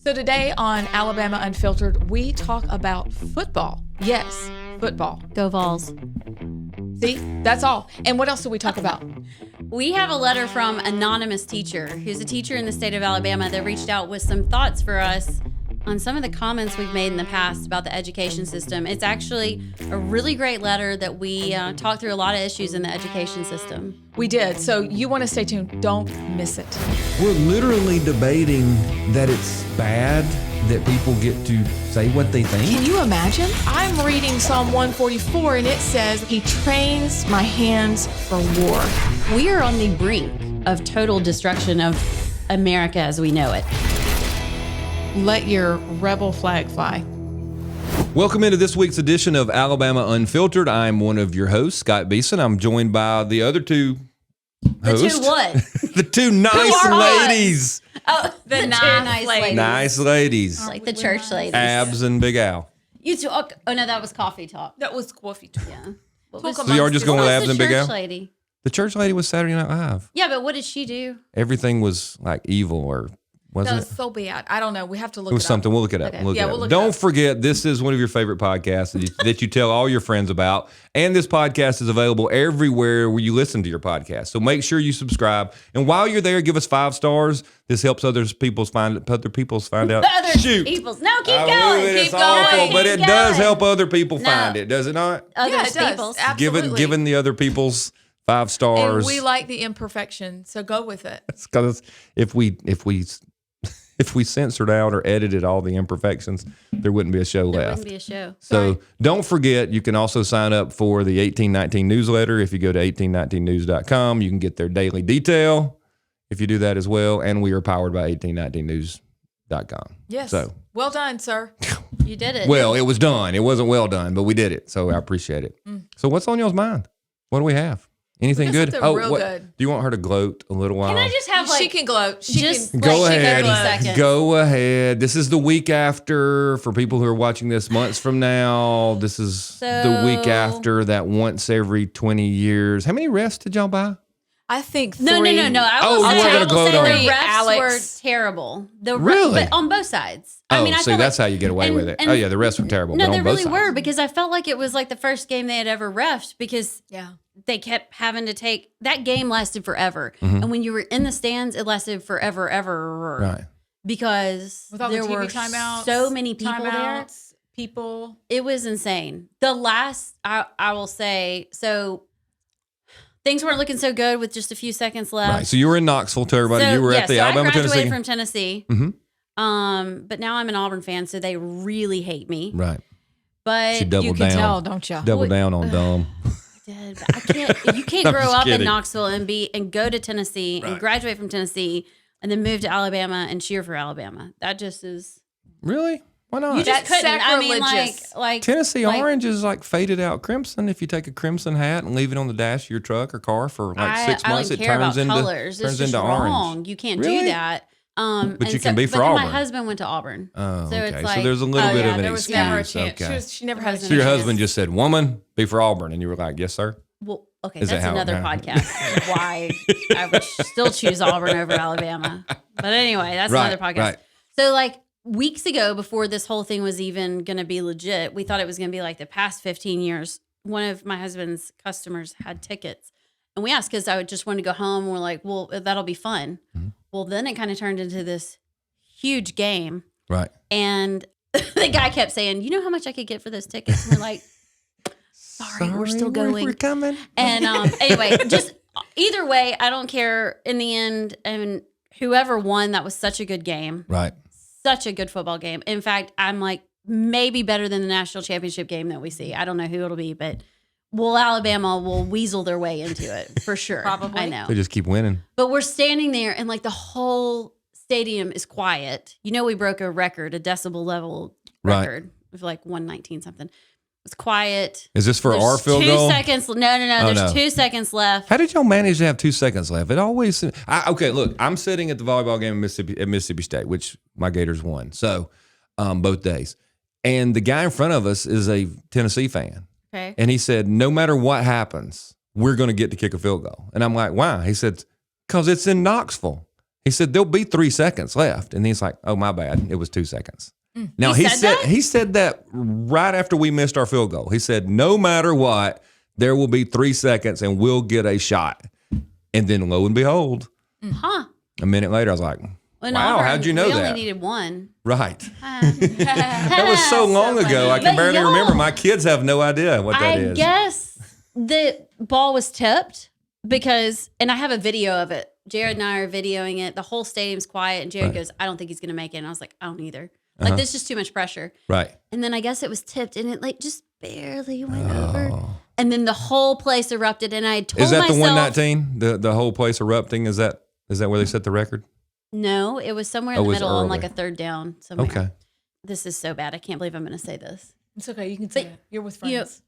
So today on Alabama Unfiltered, we talk about football. Yes, football. Go Vols. See, that's all. And what else do we talk about? We have a letter from anonymous teacher who's a teacher in the state of Alabama that reached out with some thoughts for us on some of the comments we've made in the past about the education system. It's actually a really great letter that we talked through a lot of issues in the education system. We did. So you want to stay tuned. Don't miss it. We're literally debating that it's bad that people get to say what they think. Can you imagine? I'm reading Psalm 144 and it says, He trains my hands for war. We are on the brink of total destruction of America as we know it. Let your rebel flag fly. Welcome into this week's edition of Alabama Unfiltered. I'm one of your hosts, Scott Beeson. I'm joined by the other two hosts. The two what? The two nice ladies. Oh, the two nice ladies. Nice ladies. Like the church ladies. Abs and Big Al. You two, oh no, that was coffee talk. That was coffee talk. Yeah. So you are just going with Abs and Big Al? Lady? The church lady was Saturday Night Live. Yeah, but what did she do? Everything was like evil or... That wasn't was so bad. I don't know. We have to look it was it something. up. We'll look it up. Okay. We'll Yeah, look it we'll up. look it Don't up. forget, this is one of your favorite podcasts that you tell all your friends about. And this podcast is available everywhere where you listen to your podcast. So make sure you subscribe. And while you're there, give us 5 stars. This helps other people find out. Other people's. No, keep I going. knew it. Keep It's going. awful, but Keep it does going. help other people No. find it, does it not? Other Yeah, it does. people's. Absolutely. Given the other people's 5 stars. And we like the imperfection, so go with it. Because if we censored out or edited all the imperfections, there wouldn't be a show There left. wouldn't be a show. So don't forget, you can also sign up for the 1819 newsletter. If you go to 1819news.com, you can get their daily detail if you do that as well. And we are powered by 1819news.com. Yes. So, well done, sir. You did it. well, it was done. It wasn't well done, but we did it. So I appreciate it. So what's on y'all's mind? What do we have? Anything We got good? something real good. Do you want her to gloat a little while? Can I just have like She can gloat. She just can. Go like, ahead. 30 seconds? Go ahead. This is the week after. For people who are watching this months from now, this is the week So- after that once every 20 years. How many refs did y'all buy? I think No. three. I Oh, will you say, were gonna gloat on the it. refs Alex. were terrible. Really? But on both sides. Oh, I mean, I see, felt that's like, how you get away and- with it. and- Oh, yeah, the refs were terrible. No, but they on both really sides. were because I felt like it was like the first game they had ever refed because Yeah. they kept having to take that game lasted forever. Mm-hmm. And when you were in the stands, it lasted forever, ever. Right. Because With all there the TV were timeouts, so many people there. timeouts, people. It was insane. The last, I will say, so things weren't looking so good with just a few seconds left. Right. So you were in Knoxville, to everybody. So, you were yeah, at the so Alabama, I graduated Tennessee. from Tennessee. Mhm. But now I'm an Auburn fan, so they really hate me. Right. But She doubled You can down. tell, don't you? Double down on dumb. Did, but I can't. You can't I'm grow just up kidding. in Knoxville and go to Tennessee and Right. graduate from Tennessee and then move to Alabama and cheer for Alabama. That just is. Really? Why not? You just That's couldn't. I mean, sacrilegious. like Tennessee like, orange is like faded out crimson. If you take a crimson hat and leave it on the dash of your truck or car for like 6 I months, don't it care turns about into colors. It's turns just into wrong. orange. You can't Really? do that. But and you can be for but then Auburn. my husband went to Auburn. Oh, So okay. it's So like- there's a little Oh, bit yeah, of an There was excuse. never a chance. Okay. She never had a So So your chance. husband just said, "Woman, be for Auburn," and you were like, "Yes, sir." Well, okay, Is that that's how- another how- podcast. Why I would still choose Auburn over Alabama. But anyway, that's Right, another podcast. right. So like weeks ago, before this whole thing was even going to be legit, we thought it was going to be like the past 15 years. One of my husband's customers had tickets. And we asked because I would just want to go home. We're like, well, that'll be fun. Mm-hmm. Well, then it kind of turned into this huge game. Right. And the guy kept saying, you know how much I could get for those tickets? And we're like, sorry, we're still going. We're coming. And anyway, just either way, I don't care in the end. And whoever won, that was such a good game. Right. Such a good football game. In fact, I'm like maybe better than the national championship game that we see. I don't know who it'll be, but Alabama will weasel their way into it for sure. Probably. I know. They just keep winning. But we're standing there and like the whole stadium is quiet. You know, we broke a record, a decibel level Right. record of like 119 something. It's quiet. Is this for There's our field 2 goal? seconds. No. Oh, There's no. 2 seconds left. How did y'all manage to have 2 seconds left? It always. Okay, look, I'm sitting at the volleyball game at Mississippi State, which my Gators won. So both days, and the guy in front of us is a Tennessee fan, Okay. and he said, "No matter what happens, we're going to get to kick a field goal." And I'm like, "Why?" He said, "Because it's in Knoxville." He said, there'll be 3 seconds left. And he's like, oh, my bad. It was 2 seconds. Now, He said that right after we missed our field goal. He said, no matter what, there will be 3 seconds and we'll get a shot. And then lo and behold, a minute later, I was like, wow, how'd you know we that? We only needed one. Right. That was so long ago. I can barely remember. My kids have no idea what that is. I guess the ball was tipped because, and I have a video of it. Jared and I are videoing it. The whole stadium's quiet. And Jared goes, I don't think he's going to make it. And I was like, I don't either. Like, there's just too much pressure. Right. And then I guess it was tipped and it like just barely went over. And then the whole place erupted. And I told myself. Is that the 119? The whole place erupting? Is that where they set the record? No, it was somewhere in the middle on like a third down somewhere. Okay. This is so bad. I can't believe I'm going to say this. It's okay. You can say it. You're with friends.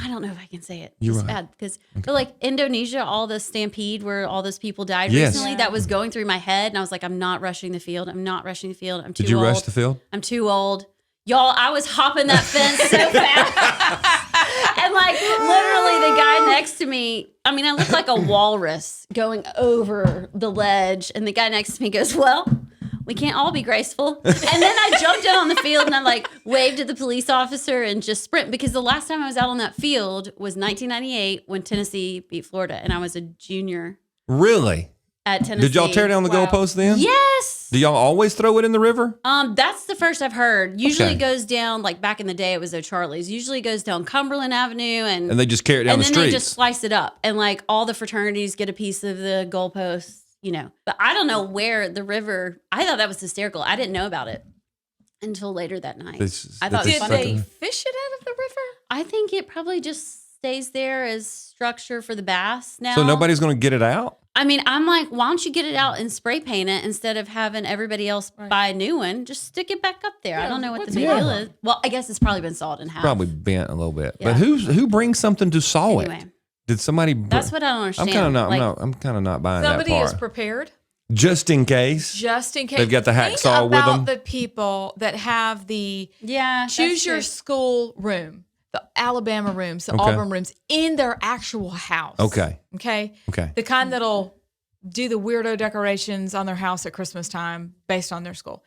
I don't know if I can say it. You're It's right. bad because, but like Indonesia, all the stampede where all those people died recently, that was going through my head, and I was like, I'm not rushing the field. I'm not rushing the field. I'm too old. Did you rush the field? I'm too old. Y'all, I was hopping that fence so fast. And like literally the guy next to me, I mean, I looked like a walrus going over the ledge. And the guy next to me goes, well, we can't all be graceful. And then I jumped out on the field and I like waved at the police officer and just sprint, because the last time I was out on that field was 1998 when Tennessee beat Florida. And I was a junior Really? at Tennessee. Did y'all tear down the goalpost then? Yes. Do y'all always throw it in the river? That's the first I've heard. Usually Okay. it goes down, like back in the day, it was O'Charlie's. Usually it goes down Cumberland Avenue and And they just carry it down and the then streets? they just slice it up. And like all the fraternities get a piece of the goalposts, you know. But I don't know where the river, I thought that was hysterical. I didn't know about it until later that night. I thought it was Did funny. they fish it out of the river? I think it probably just stays there as structure for the bass now. So nobody's going to get it out? I mean, I'm like, why don't you get it out and spray paint it instead of having everybody else buy a new one? Just stick it back up there. I don't know what the big deal is. Well, I guess it's probably been sawed in half. Probably bent a little bit. Yeah. But who brings something to saw Anyway. it? Did somebody? That's what I don't understand. I'm kind of not. Like, I'm kind of not buying Somebody that is part. prepared. Just in case. Just in case. They've got the Think hacksaw with about them. the people that have the yeah, choose your school room, the Alabama rooms, the Auburn rooms in their actual house. Okay. Okay. Okay. The kind that'll do the weirdo decorations on their house at Christmas time based on their school.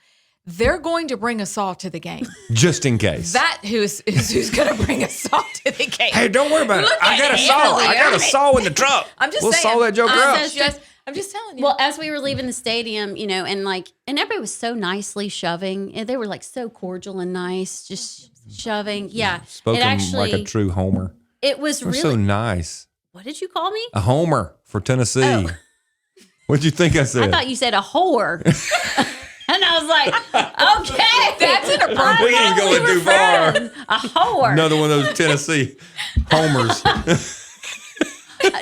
They're going to bring a saw to the game. Just in case. That is who's going to bring a saw to the game. Hey, don't worry about it. Look I at got a Emily. saw. I got a saw in the truck. I'm just we'll saying. saw that joker up. I'm just telling you. Well, as we were leaving the stadium, you know, and everybody was so nicely shoving. And they were like so cordial and nice, just shoving. Yeah. Spoken it actually, like a true homer. It was We're really. so nice. What did you call me? A homer for Tennessee. Oh. What'd you think I said? I thought you said a whore. And I was like, okay. That's inappropriate. We ain't going too far. A whore. Another one of those Tennessee homers.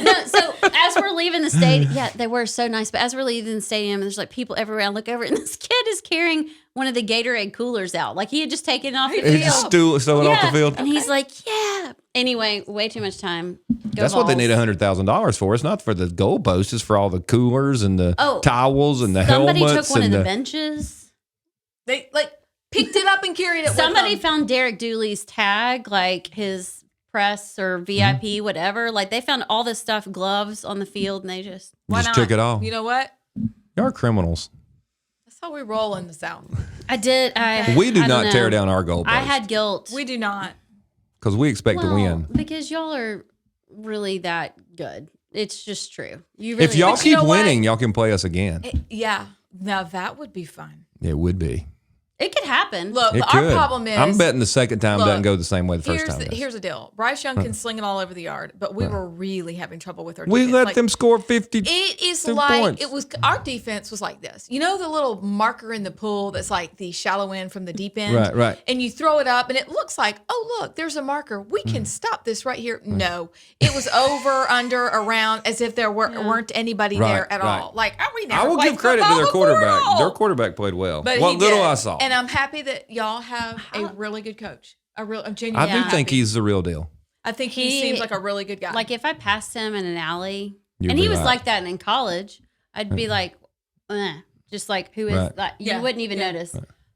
No, so as we're leaving the stadium, yeah, they were so nice. But as we're leaving the stadium, there's like people everywhere. I look over, and this kid is carrying one of the Gatorade coolers out. Like he had just taken it off the He field. just stole it off the field. And he's like, yeah. Anyway, way too much time. Go That's what they Vols. need $100,000 for. It's not for the goalposts. It's for all the coolers and the towels and the Somebody helmets. took one and of the benches. They picked it up and carried it Somebody with them. found Derek Dooley's tag, like his press or VIP, whatever. Like they found all this stuff, gloves on the field, and they just Why just not? took it all. You know what? You're criminals. That's how we roll in the South. I did. We do I not don't tear know. down our goalposts. I had guilt. We do not. Because we expect to win. Because y'all are really that good. It's just true. You really If y'all But you keep know what? winning, y'all can play us again. Yeah. Now that would be fun. It would be. It could happen. Look, It our could. problem is I'm betting the second time Look, doesn't go the same way the first time does. Here's the deal. Bryce Young can sling it all over the yard, but we were really having trouble with our We defense. let Like, them score 50. It is 2 like points. it was. Our defense was like this. You know the little marker in the pool that's like the shallow end from the deep end, Right. And you throw it up, and it looks like, oh look, there's a marker. We can stop this right here. No, it was over, under, around, as if there weren't anybody Right, there at right. all. Like we never. I will played give credit to football their before at quarterback. all. Their quarterback played well. But what he little did. I saw. And I'm happy that y'all have a really good coach. I'm genuinely I do happy. think he's the real deal. I think he seems like a really good guy. Like if I passed him in an alley, You'd and be he was like- like that in college, I'd be like, just like, who is Right. that? You Yeah, wouldn't even yeah. notice.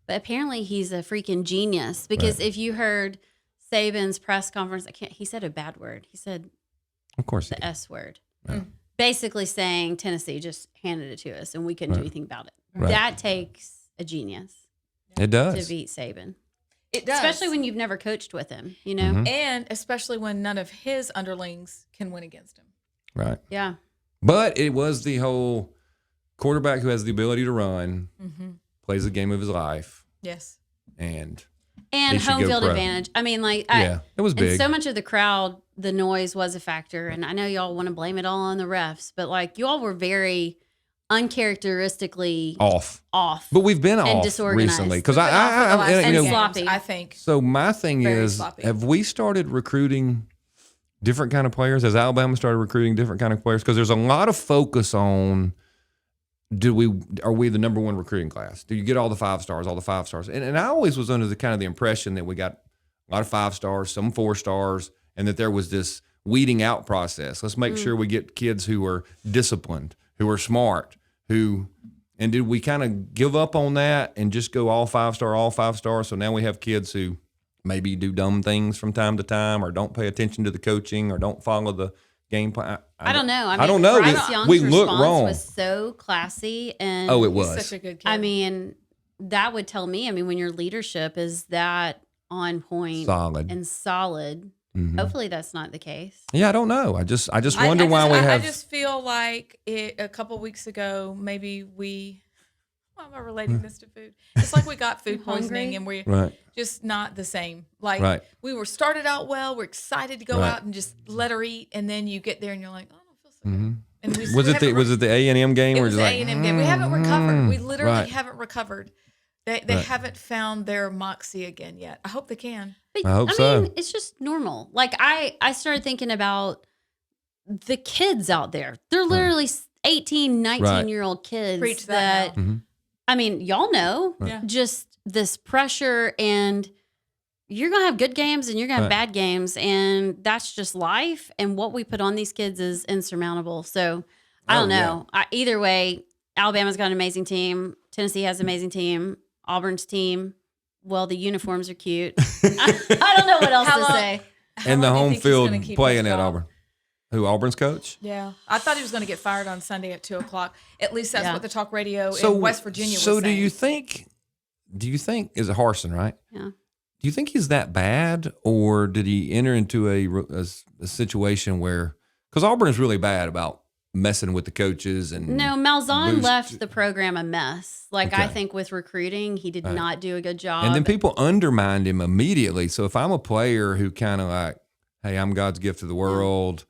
But apparently he's a freaking genius because if you heard Saban's press conference, he said a bad word. He said Of course he the did. S word. basically saying Tennessee just handed it to us and we couldn't do anything about it. Right. That takes a genius It to does. beat Saban. It does. Especially when you've never coached with him, you know? And especially when none of his underlings can win against him. Right. Yeah. But it was the whole quarterback who has the ability to run, plays the game of his life, Yes. and And should home go field pro. advantage. I mean, like, it was big. And so much of the crowd, the noise was a factor. And I know y'all want to blame it all on the refs, but like, you all were very uncharacteristically off. off. But we've been off disorganized. recently because We've been off for the last and few games, sloppy. I think. So my thing Very is, sloppy. have we started recruiting different kind of players? Has Alabama started recruiting different kind of players? Because there's a lot of focus on are we the number one recruiting class? Do you get all the 5 stars, all the 5 stars? And I always was under the kind of the impression that we got a lot of 5 stars, some 4 stars, and that there was this weeding out process. Let's make sure we get kids who are disciplined, who are smart, and did we kind of give up on that and just go all 5 star, all 5 stars? So now we have kids who maybe do dumb things from time to time, or don't pay attention to the coaching, or don't follow the game plan. I don't know. I mean, I don't know. Bryce Young's We look response wrong. was so classy. And Oh, it He's was. such a good kid. I mean, that would tell me, when your leadership is that on point Solid. and solid, hopefully that's not the case. Yeah, I don't know. I just wonder why we have. I just feel like a couple weeks ago, maybe we. Why am I relating this to food? It's like we got food poisoning Hungry? and we're Right. just not the same. Like Right. we were started out well, we're excited to go Right. out and just let her eat, and then you get there and you're like, oh, I don't feel so good. And we Was it the A&M game? It where was it's the like, A&M game. We haven't recovered. We literally right. haven't recovered. They Right. haven't found their moxie again yet. I hope they can. But, I hope so. It's just normal. Like I started thinking about the kids out there. They're literally 18, 19-year-old kids Preach that now. Y'all know Yeah. just this pressure, and you're going to have good games and you're going to have Right. bad games, and that's just life. And what we put on these kids is insurmountable. So I don't know. Either way, Alabama's got an amazing team. Tennessee has an amazing team. Auburn's team, well, the uniforms are cute. I don't know what else How to long- say. How And the long do you home think he's gonna field keep playing his at job? Auburn. Who, Auburn's coach? Yeah, I thought he was going to get fired on Sunday at 2:00. At least that's Yeah. what the talk radio in West Virginia was So saying. do you think, is it Harsin, right? Yeah. Do you think he's that bad, or did he enter into a situation where, because Auburn is really bad about messing with the coaches and No, Malzahn boost- left the program a mess. Like, I Okay. think with recruiting, he did not do a good job. And then people undermined him immediately. So if I'm a player who kind of like, hey, I'm God's gift to the world,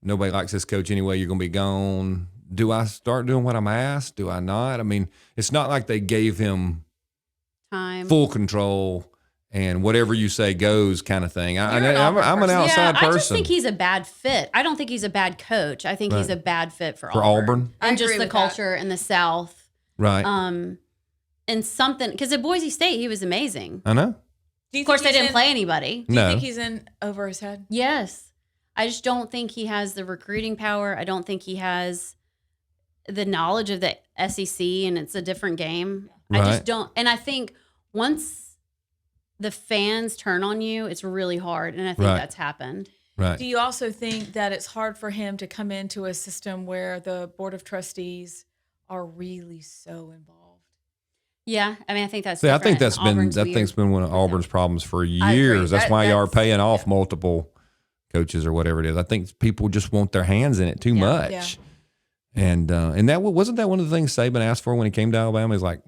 nobody likes this coach anyway, you're going to be gone. Do I start doing what I'm asked? Do I not? I mean, it's not like they gave him Time. full control and whatever you say goes kind of thing. I'm an Auburn person. outside I person. just think he's a bad fit. I don't think he's a bad coach. I think he's Right. a bad fit for For Auburn? I and just agree the with that. culture in the South. Right. And something, because at Boise State, he was amazing. I know. Do you Of course, think they he's didn't play anybody. Do you No. think he's in over his head? Yes. I just don't think he has the recruiting power. I don't think he has the knowledge of the SEC, and it's a different game. I Right. just don't. And I think once the fans turn on you, it's really hard. And I think Right. that's happened. Right. Do you also think that it's hard for him to come into a system where the board of trustees are really so involved? Yeah. I think that's See, I think different. Auburn's weird. that's been one of Auburn's problems for agree. years. That's why y'all are That's- paying off multiple coaches or whatever it is. I think people just want their hands in it too much. Yeah. And that wasn't that one of the things Saban asked for when he came to Alabama. He's like,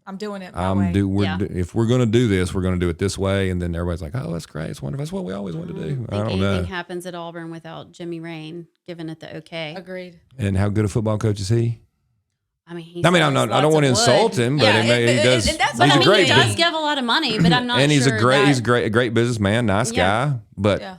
I'm doing it my way. Yeah. if we're going to do this, we're going to do it this way. And then everybody's like, oh, that's great. It's wonderful. That's what we always wanted to do. I I think don't anything know. happens at Auburn without Jimmy Rain giving it the okay. Agreed. And how good a football coach is he? He I mean, sells I don't lots want to of insult wood. him, but Yeah, he does. and that's He's what a I mean, great, he does give a lot of money, but I'm not and he's sure a great, that- he's a great businessman, nice Yeah. guy. But Yeah.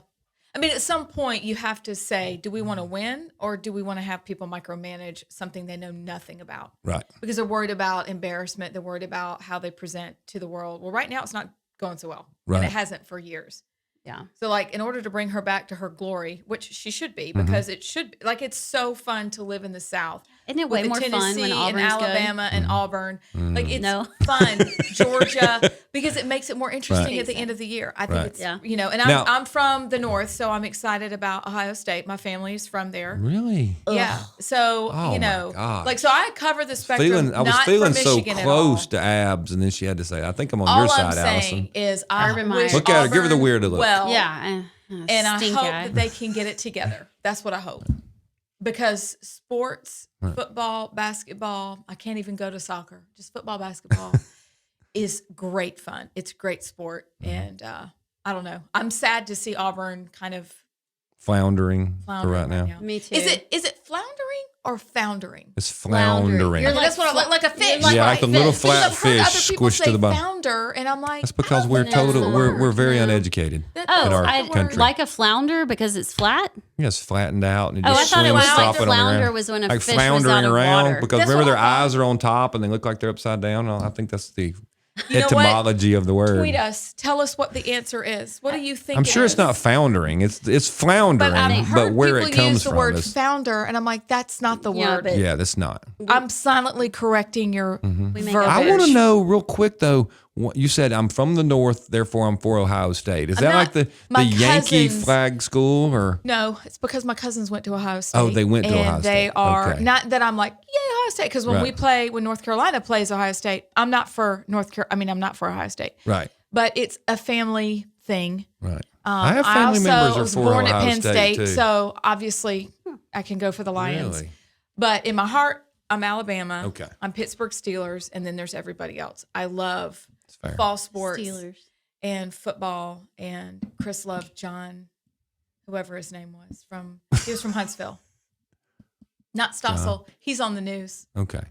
I mean, at some point, you have to say, do we want to win or do we want to have people micromanage something they know nothing about? right, Because they're worried about embarrassment. They're worried about how they present to the world. Well, right now, it's not going so well. Right. And it hasn't for years. Yeah. So, like, in order to bring her back to her glory, which she should be, Mm-hmm. because it should be, like, it's so fun to live in the South. Isn't it with way the more fun Tennessee when and Auburn's good? Alabama and Auburn. Like it's No. fun, Georgia, because it makes it more interesting Right. at the end of the year. I think Right. it's, Yeah. and Now- I'm from the North, so I'm excited about Ohio State. My family is from there. Really? Yeah. So, Oh, my gosh. like, so I cover the spectrum. I was not feeling from so Michigan close at to abs, and then she had to say, I think I'm on all. your All side, I'm saying Allison. is I Urban wish Meyer. Look at her. Give her the Auburn weird look. well, Yeah. and I stink hope eye. that they can get it together. That's what I hope. Because sports, football, basketball, I can't even go to soccer. Just football, basketball is great fun. It's great sport. And I don't know. I'm sad to see Auburn kind of Floundering for floundering right now. Me too. Is it floundering or foundering? It's floundering. You're That's what I like a fish. Yeah, like a little Because flat I've heard other fish people squished say to the bottom. founder, and I'm like, That's because we're I don't think total. that's the We're word. very No. uneducated. That- Oh, in our I country. like a flounder because it's flat. Yeah, it's flattened out and it Oh, I just thought it swims was like flopping on the flounder ground. was when a like fish was floundering out of around water. because That's remember what their I thought. eyes are on top and they look like they're upside down. I think that's the You know what? etymology of the word. Tweet us. Tell us what the answer is. What do you think? I'm sure it's not foundering. It's floundering, But I've heard where people it comes use the from word is founder, and I'm like, that's not the Yeah, word. but- yeah, that's not. I'm silently correcting your We make verbiage. I want to know real quick though. What, you said I'm from the North, therefore I'm for Ohio State. Is I'm that not- like the my Yankee cousins- flag school or? No, it's because my cousins went to Ohio State. Oh, they went to and Ohio State. They are Okay. not that I'm like, yay, Ohio State. Because when Right. when North Carolina plays Ohio State, I'm not for I'm not for Ohio State. Right, But it's a family thing. right. I have family also members who are was for born Ohio at Penn State, too. so obviously I can go for the Lions. Really? But in my heart, I'm Alabama. Okay. I'm Pittsburgh Steelers, and then there's everybody else. I love It's fair. fall sports Steelers. and football, and Chris loved John, whoever his name was. He was from Huntsville. Not Stossel. He's on the news. Okay,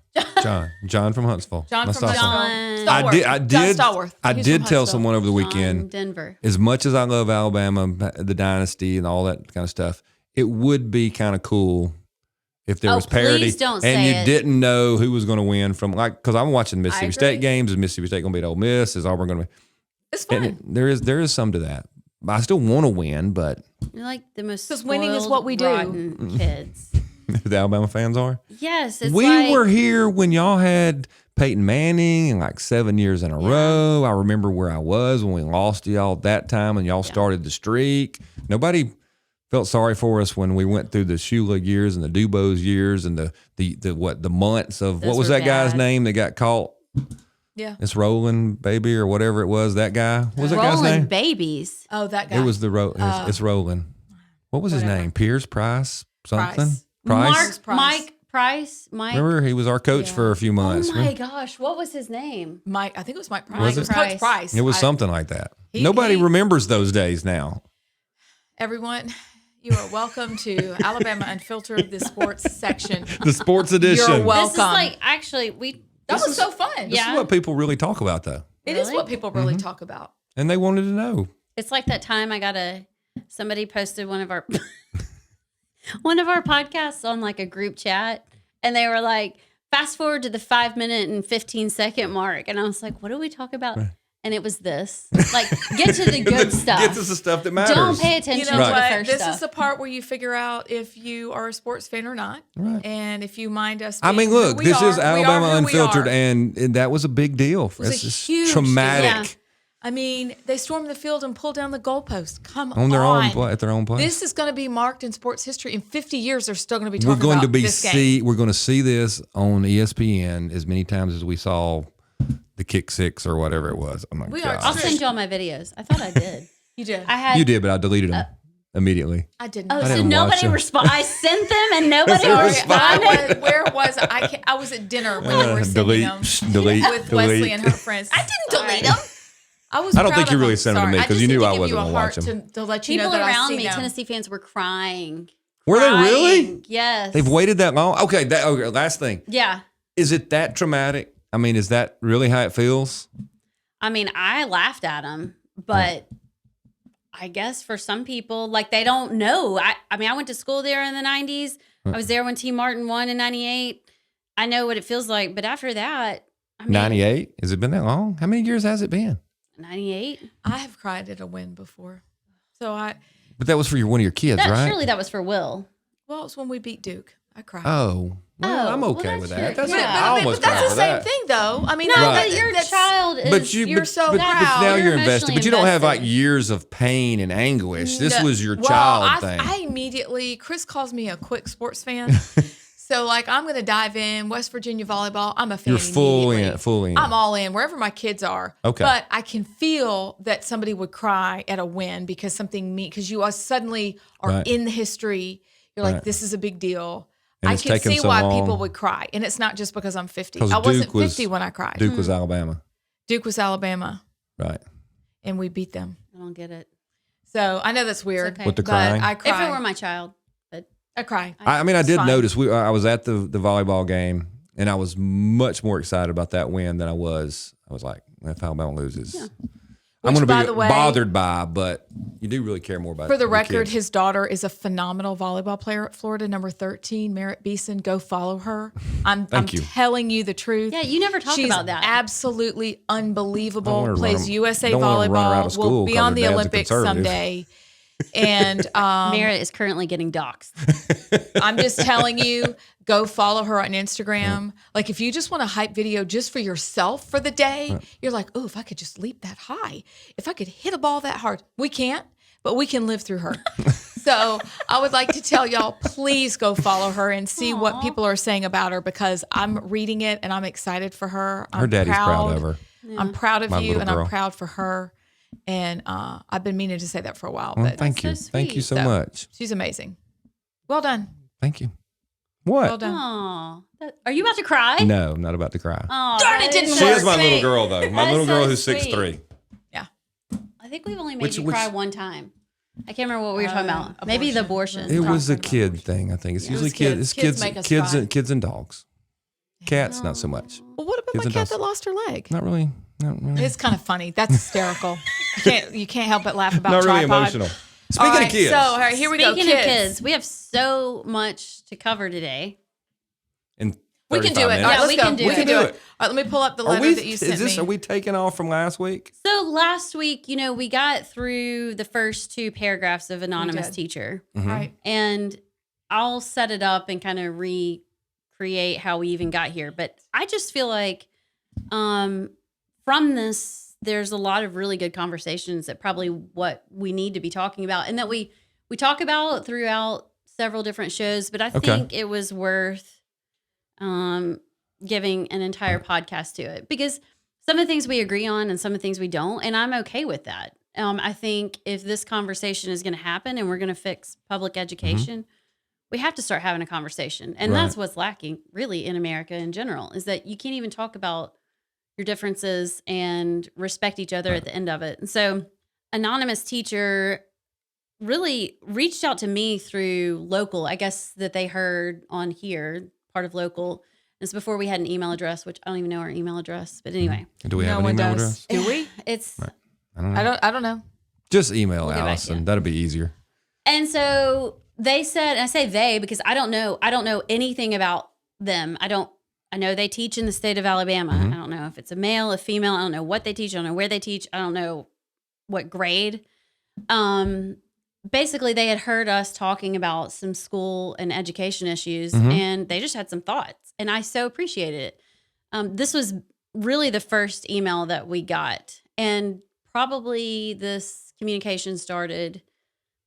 John from Huntsville. John That's from awesome. Huntsville. John. Stallworth. I John did. Stallworth. I He's did from tell Huntsville. someone over the weekend. Denver. As much as I love Alabama, the dynasty and all that kind of stuff, it would be kind of cool if there Oh, was parity please don't and say you it. didn't know who was going to win from because I'm watching Mississippi agree. State games. Is Mississippi State going to beat Ole Miss? Is Auburn going to? It's fun. There is some to that. I still want to win, but You're like the most 'Cause winning is spoiled, what we do. rotten kids. the Alabama fans are. Yes, it's We like, were here when y'all had Peyton Manning and like 7 years in a row. I remember where I was when we lost to y'all that time and y'all started the streak. Nobody felt sorry for us when we went through the Shula years and the Dubose years and the months of Those what was were that guy's bad. name that got caught? Yeah. It's Roland Baby or whatever it was. That guy. What was that guy's rolling name? babies. Oh, that guy. It was it's Roland. What was his whatever. name? Pierce Price something. Price. Price. Price. Mike Price. Mike. Remember he was our coach for a few months. Oh my gosh, what was his name? Mike. I think it was Mike Price. Was It it? was Coach Price. It was I- something like that. He- Nobody he- remembers those days now. Everyone, you are welcome to Alabama Unfiltered, the sports section. The sports edition. You're welcome. This is like actually That was so fun. This Yeah. is what people really talk about, though. It is Really? what people really Mm-hmm. talk about. And they wanted to know. It's like that time somebody posted one of our one of our podcasts on like a group chat, and they were like, fast forward to the 5-minute and 15-second mark, and I was like, what do we talk about? And it was this. Like, get to the good stuff. Get to the stuff that matters. Don't pay You attention know to the what? first This stuff. is the part where you figure out if you are a sports fan or not. Right. And if you mind us I being mean, look, who we this are, is we are Alabama who we Unfiltered, are. and that was a big deal. was a It's just huge traumatic deal. I mean, they stormed the field and pulled down the goalpost. Come on their own at their own place. This is going to be marked in sports history. In 50 years, they're still going to be talking we're going about to be this game. we're going to see this on ESPN as many times as we saw the kick six or whatever it was. Oh my We are God. I'll send you all my videos. I thought I did. You did. I had. You did, but I deleted them immediately. I didn't. Oh, I so didn't watch nobody them. responded. I sent them and nobody Sorry, responded. Where was I? I was at dinner when they were sending delete, them delete, with delete. Wesley and her friends. I didn't delete them. I was. I don't proud think you of really them. sent them to me Sorry. 'cause I you just knew need I to give wasn't you a gonna heart watch them. to let you People know that I around see me, them. Tennessee fans, were crying. Were they Crying. really? Yes. They've waited that long? Okay, last thing. Yeah. Is it that traumatic? I mean, is that really how it feels? I mean, I laughed at them, but I guess for some people, like they don't know. I mean, I went to school there in the 90s. I was there when T. Martin won in 98. I know what it feels like. But after that, I mean, 98? Has it been that long? How many years has it been? 98. I have cried at a win before, so But that was for one of your kids, right? Surely that was for Will. well, it's when we beat Duke. I cried. Oh, well, I'm well, okay that's with your- that. That's yeah. I almost but that's cried the for same that. thing, though. I mean, No, Right. but your that's- child is. you're so proud. now You're you're invested. emotionally But you don't have like invested. years of pain and anguish. This No. was your Well, child thing. I immediately, Chris calls me a quick sports fan. So, like, I'm going to dive in. West Virginia volleyball, I'm a fan. You're full immediately. in. I'm all in, wherever my kids are. Okay. But I can feel that somebody would cry at a win because because you are suddenly are Right. in the history. You're like, Right. this is a big deal. And I it's can taken see so why long. people would cry. And it's not just because I'm 50. 'Cause I wasn't Duke was- 50 when I cried. Duke was Alabama. Duke was Alabama, Right. and we beat them. I don't get it. So I know that's weird. okay. With the but crying? I If cry. it were my child, but I cry. I mean, I It's did fine. notice I was at the volleyball game, and I was much more excited about that win than I was like, if Alabama loses, I'm Which, going by to the be way- bothered by. But you do really care more about. For the your record, kids. his daughter is a phenomenal volleyball player at Florida, number 13, Merritt Beeson. Go follow her. I'm Thank you. telling you the truth. yeah, you never talk She's about that. absolutely Don't want unbelievable. her to Plays run- USA don't want her to run her out of volleyball. school Will be 'cause on her the dad's a Olympics conservative. someday. And Merritt is currently getting doxxed. I'm just telling you, go follow her on Instagram. Like, if you just want a hype video just for yourself for the day, you're like, oh, if I could just leap that high, if I could hit a ball that hard. We can't, but we can live through her. So I would like to tell y'all, please go follow her and see what people are saying about her, because I'm reading it and I'm excited for her. I'm her daddy's proud of her. I'm proud of My you, little and girl. I'm proud for her. And I've been meaning to say that for a while, Well, but thank you, so thank you sweet. so much. she's amazing. Well done. Thank you. What? Well done. Aw. Are you about to cry? No, I'm not about to cry. Aw, Darn, that it didn't is She work. is my little Sweet. girl, though. My That little is girl so who's sweet. 6'3". Yeah. I think we've only made Which- you which- cry one time. I can't remember what we were talking about. Maybe the abortion. It was a Talking about kid thing, I think. It's usually was kids. It's Kids make us cry. kids and dogs. Cats, not so much. Well, what about Kids my and cat dogs. that lost her leg? Not really. Not really. It's kind of funny. That's hysterical. You can't help but laugh about Not really tripod. emotional. Speaking All right, of kids, so all right, here we go. Speaking of kids, we have so much to cover today. in we can do 35 it. All minutes. right, Yeah, let's we go. can do we it. can do it. All right, let me pull up the letter that you sent me. Are we taking off from last week? So last week, we got through the first two paragraphs of Anonymous did. Teacher. Right. And I'll set it up and kind of recreate how we even got here. But I just feel like from this, there's a lot of really good conversations that probably what we need to be talking about, and that we talk about throughout several different shows. But I Okay. think it was worth giving an entire podcast to it, because some of the things we agree on and some of the things we don't, and I'm okay with that. I think if this conversation is going to happen and we're going to fix public education, we have to start having a conversation. And Right. that's what's lacking really in America in general, is that you can't even talk about your differences and respect each other at the end of it. And so Anonymous Teacher really reached out to me through Local. I guess that they heard on here, part of Local. It's before we had an email address, which I don't even know our email address. But anyway, Do we no have an one email does. address? Do we? it's I don't know. I don't know. Just email We'll get back to Allison. you. That'll be easier. And so they said, and I say they because I don't know anything about them. I know they teach in the state of Alabama. Mhm. I don't know if it's a male, a female. I don't know what they teach. I don't know where they teach. I don't know what grade. Basically, they had heard us talking about some school and education issues, Mhm. and they just had some thoughts, and I so appreciated it. This was really the first email that we got, and probably this communication started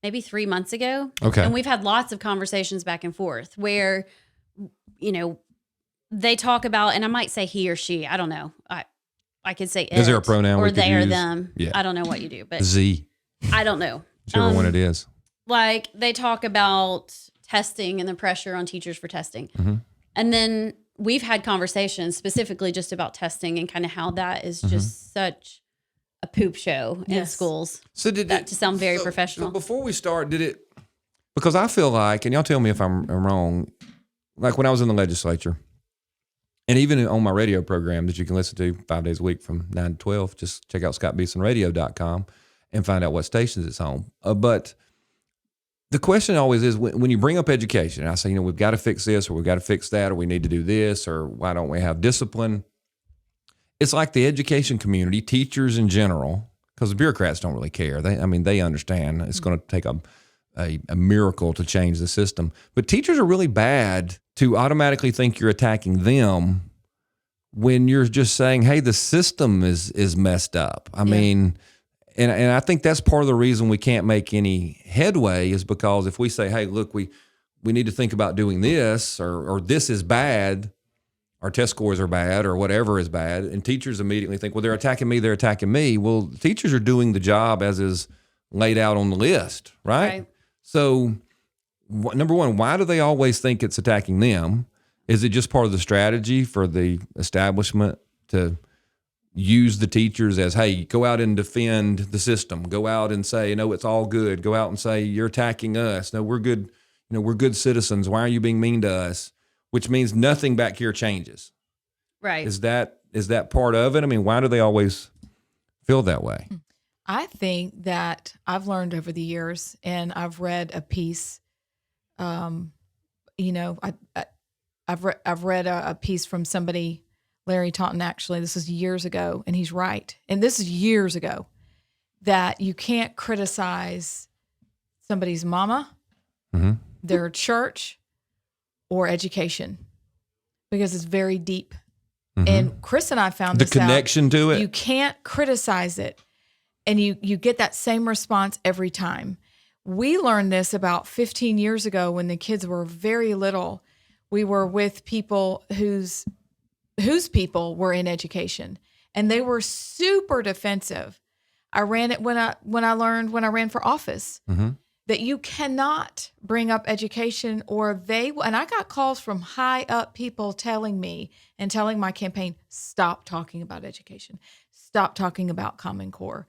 maybe 3 months ago. Okay. And we've had lots of conversations back and forth where, they talk about, and I might say he or she, I don't know. I could say Is there a it, pronoun or we could they or use? them. Yeah. I don't know what you do, but Z, I don't know. whichever one it is. Like they talk about testing and the pressure on teachers for testing. Mhm. And then we've had conversations specifically just about testing and kind of how that is just such a poop show in Yes. schools. So did That to sound very so professional. before we start, because I feel like, and y'all tell me if I'm wrong, like when I was in the legislature, and even on my radio program that you can listen to 5 days a week from 9 to 12, just check out scottbeesonradio.com and find out what stations it's on. But the question always is when you bring up education, and I say, we've got to fix this, or we've got to fix that, or we need to do this, or why don't we have discipline? It's like the education community, teachers in general, because the bureaucrats don't really care. They understand it's going to take a miracle to change the system. But teachers are really bad to automatically think you're attacking them when you're just saying, hey, the system is messed up. I mean, and I think that's part of the reason we can't make any headway is because if we say, hey, look, we need to think about doing this or this is bad, our test scores are bad or whatever is bad, and teachers immediately think, well, they're attacking me. Well, teachers are doing the job as is laid out on the list, right? So, number one, why do they always think it's attacking them? Is it just part of the strategy for the establishment to use the teachers as, hey, go out and defend the system. Go out and say, no, it's all good. Go out and say, you're attacking us. No, we're good. We're good citizens. Why are you being mean to us? Which means nothing back here changes. Right. Is that part of it? I mean, why do they always feel that way? I think that I've learned over the years, and I've read a piece. I've read a piece from somebody, Larry Taunton. Actually, this is years ago, and he's right. And this is years ago, that you can't criticize somebody's mama, their church, or education, because it's very deep. And Chris and I found the this out. connection to it. You can't criticize it. And you get that same response every time. We learned this about 15 years ago when the kids were very little. We were with people whose people were in education, and they were super defensive. I ran it when I ran for office, that you cannot bring up education, and I got calls from high up people telling me and telling my campaign, stop talking about education, stop talking about Common Core.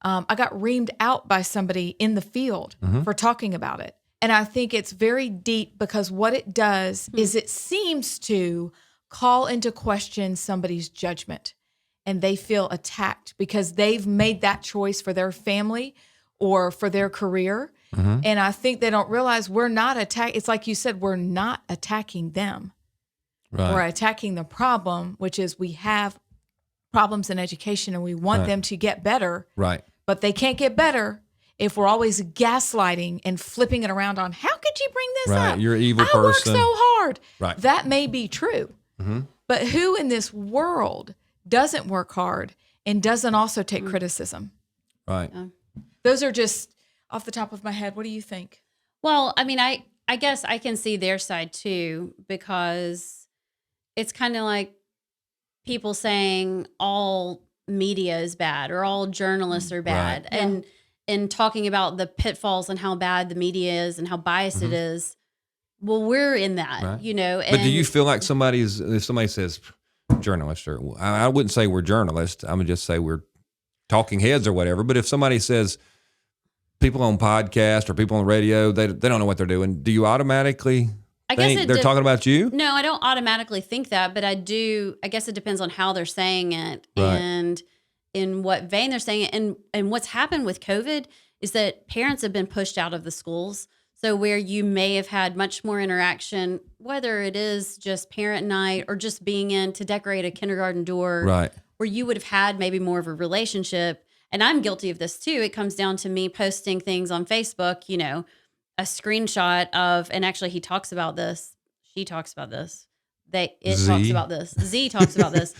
I got reamed out by somebody in the field for talking about it. And I think it's very deep because what it does is it seems to call into question somebody's judgment, and they feel attacked because they've made that choice for their family or for their career. And I think they don't realize we're not attacking. It's like you said, we're not attacking them. Right. We're attacking the problem, which is we have problems in education and we want them to get better. Right. But they can't get better if we're always gaslighting and flipping it around on, how could you bring this up? You're an evil person. I work so hard. Right. That may be true. But who in this world doesn't work hard and doesn't also take criticism? Right. Those are just off the top of my head. What do you think? Well, I mean, I guess I can see their side too, because it's kind of like people saying all media is bad or all journalists are bad, and talking about the pitfalls and how bad the media is and how biased it is. Well, we're in that, Right. And But do you feel like if somebody says journalist, or I wouldn't say we're journalists, I would just say we're talking heads or whatever. But if somebody says people on podcast or people on radio, they don't know what they're doing, do you automatically think they're talking about you? No, I don't automatically think that, but I do. I guess it depends on how they're saying it and in what vein they're saying it. And what's happened with COVID is that parents have been pushed out of the schools. So where you may have had much more interaction, whether it is just parent night or just being in to decorate a kindergarten door, where you would have had maybe more of a relationship. And I'm guilty of this too. It comes down to me posting things on Facebook, a screenshot of, and actually he talks about this. She talks about this. Talks about this. Z talks about this.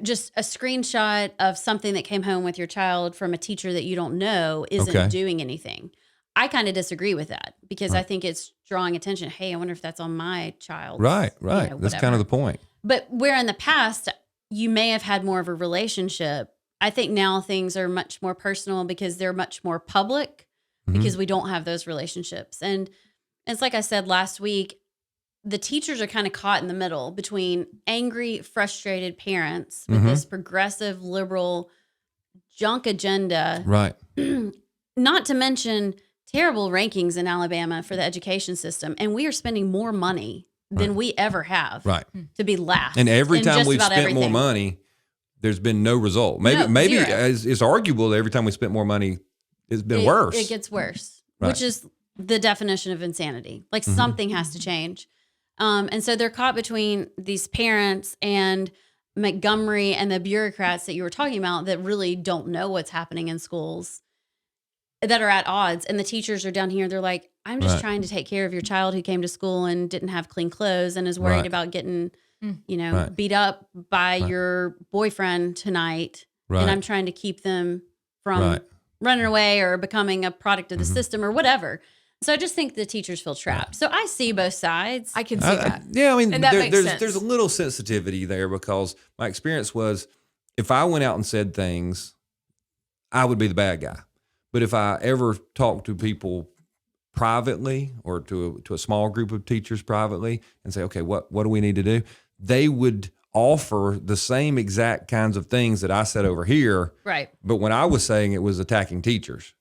Just a screenshot of something that came home with your child from a teacher that you don't know isn't doing anything. I kind of disagree with that because I think it's drawing attention. Hey, I wonder if that's on my child. Right. That's kind of the point. But where in the past you may have had more of a relationship, I think now things are much more personal because they're much more public because we don't have those relationships. And it's like I said last week, the teachers are kind of caught in the middle between angry, frustrated parents with this progressive, liberal junk agenda. Right. Not to mention terrible rankings in Alabama for the education system. And we are spending more money than we ever have to be last. And every time we've spent everything. more money, there's been no result. Maybe it's arguable that every time we spent more money, it's been worse. It gets worse, which is the definition of insanity. Like something has to change. And so they're caught between these parents and Montgomery and the bureaucrats that you were talking about that really don't know what's happening in schools. that are at odds, and the teachers are down here. They're like, I'm just Right. trying to take care of your child who came to school and didn't have clean clothes and is worried Right. about getting, Right. beat up by your boyfriend tonight. Right. And I'm trying to keep them from Right. running away or becoming a product of the system or whatever. So I just think the teachers feel trapped. So I see both sides. I can see that. Yeah, I mean, And that makes sense. there's a little sensitivity there because my experience was if I went out and said things, I would be the bad guy. But if I ever talked to people privately or to a small group of teachers privately and say, okay, what do we need to do? They would offer the same exact kinds of things that I said over here. Right. But when I was saying it was attacking teachers,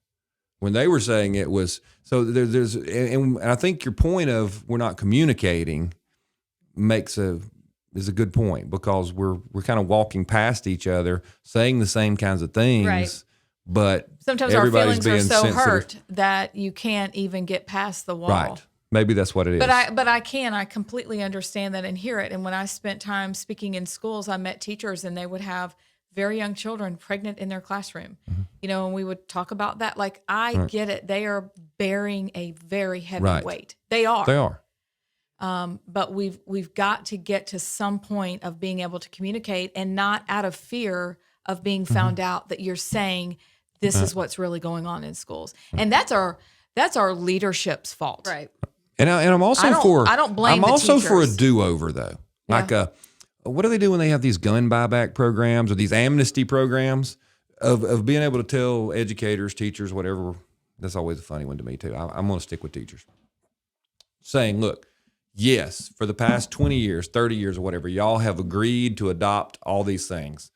when they were saying it was, so and I think your point of we're not communicating is a good point because we're kind of walking past each other, saying the same kinds of things. Right. But Sometimes our everybody's feelings are so being sensitive. hurt that you can't even get past the wall. Right. Maybe that's what it is. But I completely understand that and hear it. And when I spent time speaking in schools, I met teachers and they would have very young children pregnant in their classroom. And we would talk about that. Like, I get it. They are bearing a very heavy weight. They are. They are. But we've got to get to some point of being able to communicate and not out of fear of being found out that you're saying this is what's really going on in schools. And that's our leadership's fault. Right. And I'm also I don't blame I'm the also for a teachers. do-over though. Like what do they do when they have these gun buyback programs or these amnesty programs of being able to tell educators, teachers, whatever? That's always a funny one to me too. I'm going to stick with teachers. Saying, look, yes, for the past 20 years, 30 years or whatever, y'all have agreed to adopt all these things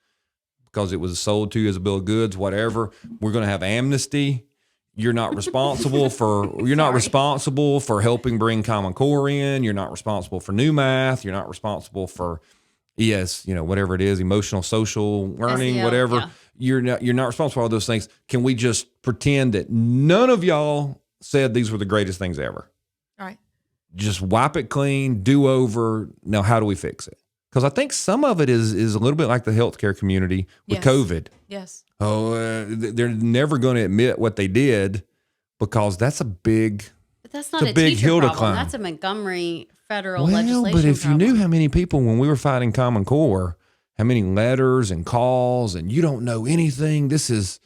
because it was sold to you as a bill of goods, whatever. We're going to have amnesty. You're not responsible for helping bring Common Core in. You're not responsible for new math. You're not responsible for whatever it is, emotional, social learning, SEL, whatever. yeah. You're not responsible for all those things. Can we just pretend that none of y'all said these were the greatest things ever? All right. Just wipe it clean, do over. Now, how do we fix it? Because I think some of it is a little bit like the healthcare community with Yes. COVID. Yes. They're never going to admit what they did because that's a big. But that's not It's a a big teacher hill to problem. climb. That's a Montgomery federal Well, legislation but if problem. you knew how many people when we were fighting Common Core, how many letters and calls, and you don't know anything. This is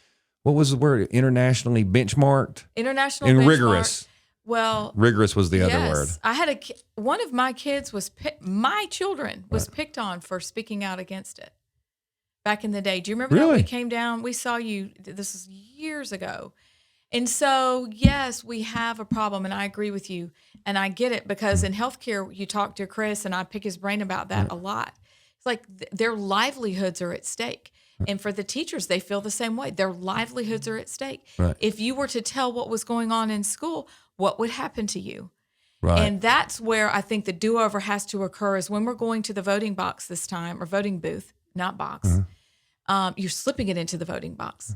what was the word? Internationally benchmarked International and benchmark. rigorous. Well, Rigorous was the other word. I had one of my kids my children was picked on for speaking out against it back in the day. Do you remember that Really? we came down? We saw you. This is years ago. And so, yes, we have a problem, and I agree with you, and I get it because in healthcare, you talk to Chris, and I pick his brain about that a lot. It's like their livelihoods are at stake. And for the teachers, they feel the same way. Their livelihoods are at stake. Right. If you were to tell what was going on in school, what would happen to you? Right. And that's where I think the do-over has to occur is when we're going to the voting box this time, or voting booth, not box. You're slipping it into the voting box.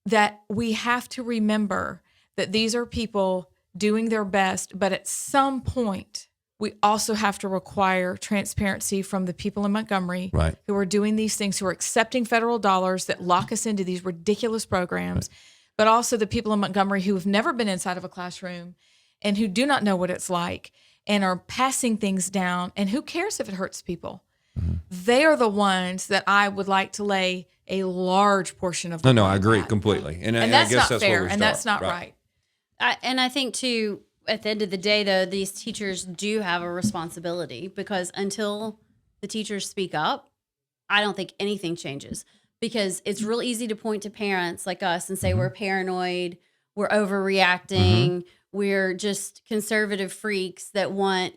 That we have to remember that these are people doing their best, but at some point, we also have to require transparency from the people in Montgomery Right. who are doing these things, who are accepting federal dollars that lock us into these ridiculous programs, but also the people in Montgomery who have never been inside of a classroom and who do not know what it's like and are passing things down. And who cares if it hurts people? They are the ones that I would like to lay a large portion of the No, I blame agree at. completely. And And I that's guess not that's where fair, we and start. that's not right. And I think too, at the end of the day, though, these teachers do have a responsibility because until the teachers speak up, I don't think anything changes. Because it's real easy to point to parents like us and say we're paranoid, we're overreacting, we're just conservative freaks that want,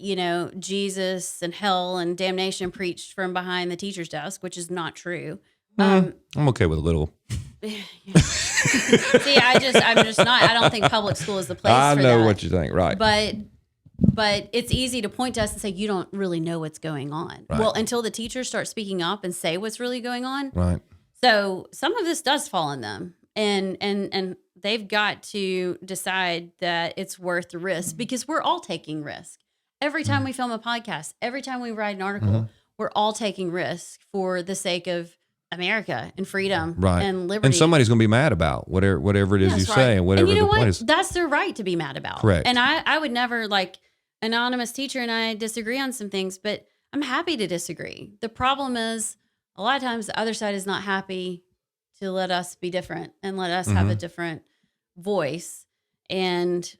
Jesus and hell and damnation preached from behind the teacher's desk, which is not true. I'm okay with a little. See, I'm just not. I don't think public school is the place. I for know that. what you think, right? But it's easy to point to us and say you don't really know what's going on. Right. Well, until the teachers start speaking up and say what's really going on. Right. So some of this does fall on them, and they've got to decide that it's worth the risk because we're all taking risk. Every time we film a podcast, every time we write an article, we're all taking risk for the sake of America and freedom Right. and liberty. And somebody's going to be mad about whatever it is you That's say right. and whatever and you know the point what? is. That's their right to be mad about. Correct. And I would never, like, anonymous teacher and I disagree on some things, but I'm happy to disagree. The problem is a lot of times the other side is not happy to let us be different and let us have a different voice. And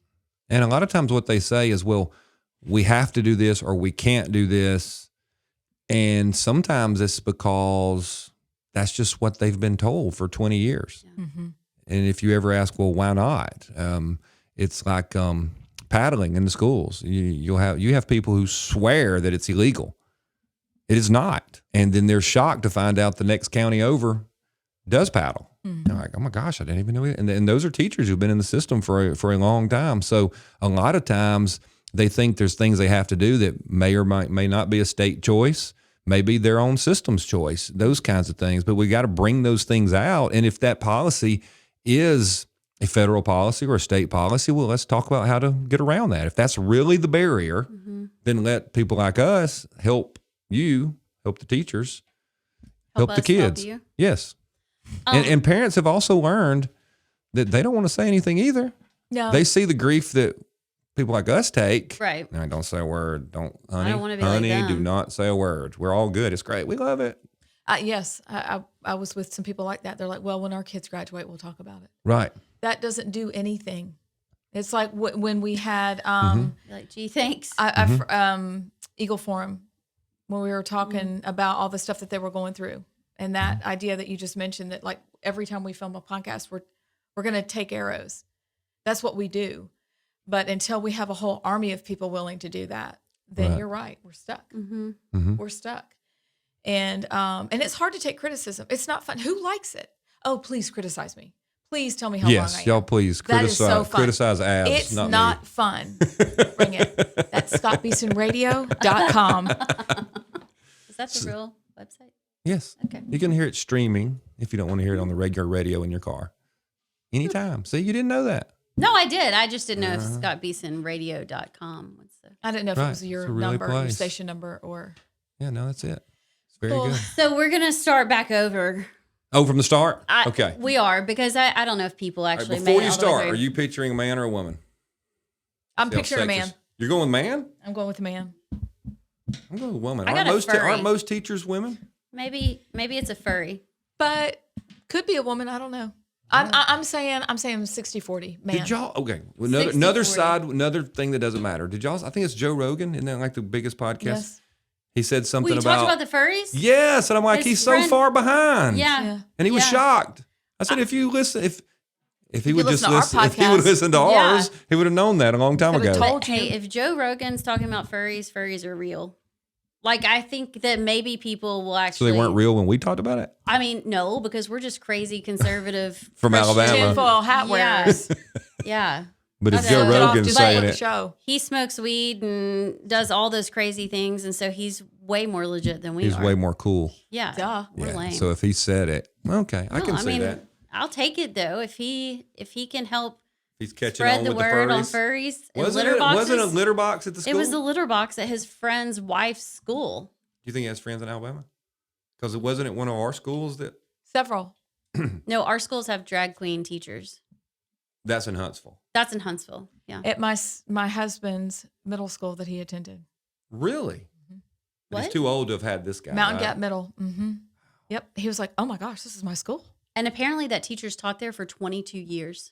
a lot of times what they say is, well, we have to do this or we can't do this. And sometimes it's because that's just what they've been told for 20 years. Mm-hmm. And if you ever ask, well, why not? It's like paddling in the schools. You have people who swear that it's illegal. It is not. And then they're shocked to find out the next county over does paddle. Mm-hmm. They're like, oh my gosh, I didn't even know it. And those are teachers who've been in the system for a long time. So a lot of times they think there's things they have to do that may or may not be a state choice, maybe their own system's choice, those kinds of things. But we got to bring those things out. And if that policy is a federal policy or a state policy, well, let's talk about how to get around that. If that's really the barrier, then let people like us help you, help the teachers, help the us kids. help you. Yes. And parents have also learned that they don't want to say anything either. No. They see the grief that people like us take. Right. No, don't say a word. Honey, I don't wanna be like them. do not say a word. We're all good. It's great. We love it. Yes, I was with some people like that. They're like, well, when our kids graduate, we'll talk about it. Right. That doesn't do anything. It's like when we had You're like, gee, thanks. Eagle Forum, when we were talking about all the stuff that they were going through. And that idea that you just mentioned, that like every time we film a podcast, we're going to take arrows. That's what we do. But until we have a whole army of people willing to do that, then Right. you're right. We're stuck. Mm-hmm. We're stuck. And it's hard to take criticism. It's not fun. Who likes it? Oh, please criticize me. Please tell me how wrong I Yes, am. y'all please That is so fun. criticize abs. It's not not me. fun. Bring it. That's scottbeesonradio.com. Is that the real website? Yes. Okay. You can hear it streaming if you don't want to hear it on the regular radio in your car. Anytime. See, you didn't know that. No, I did. I just didn't know if scottbeesonradio.com. What's the... I didn't know if Right. it was your It's a really number, your place. station number, or. Yeah, no, that's it. It's very Cool. good. So we're going to start back over. Oh, from the start? Okay. We are, because I don't know if people All right, actually before made it you all the way start, through. are you picturing a man or a woman? I'm See how picturing a man. sexist- You're going with man? I'm going with a man. I'm going with woman. I got a furry. Aren't most teachers women? Maybe it's a furry. But could be a woman. I don't know. I'm saying 60-40 man. Did y'all? Okay. Well, 60-40. another thing that doesn't matter. Did y'all? I think it's Joe Rogan. Isn't that like the biggest podcast? Yes. He said something We about. talked about the furries? Yes, and I'm like, His he's friend- so far behind. Yeah. Yeah. And he was Yeah. shocked. I said, if you listen, if he would just listen to our listen, if he would podcast. listen to Yeah. ours, he would have known that a long time Could've ago. told you. Hey, if Joe Rogan's talking about furries are real. Like, I think that maybe people will So actually. they weren't real when we talked about it? I mean, no, because we're just crazy conservative. From Christian- Alabama. Tinfoil hat Yeah. wearers. Yeah. But if Okay. Joe Get off Rogan's to saying the it, show. He smokes weed and does all those crazy things, and so he's way more legit than we he's are. way more cool. Yeah. Duh. We're Yeah. lame. So if he said it, okay, I No, can see that. I'll take it though. If he can help He's catching spread on the with word the on furries. furries and Wasn't litter it? boxes. Wasn't a litter box at the school? It was the litter box at his friend's wife's school. Do you think he has friends in Alabama? Because it wasn't at one of our schools that. Several. No, our schools have drag queen teachers. That's in Huntsville. That's in Huntsville. Yeah. At my husband's middle school that he attended. Really? But What? he's too old to have had this guy. Mountain right? Gap Middle. Mm-hmm. Yep. He was like, oh my gosh, this is my school. And apparently that teacher's taught there for 22 years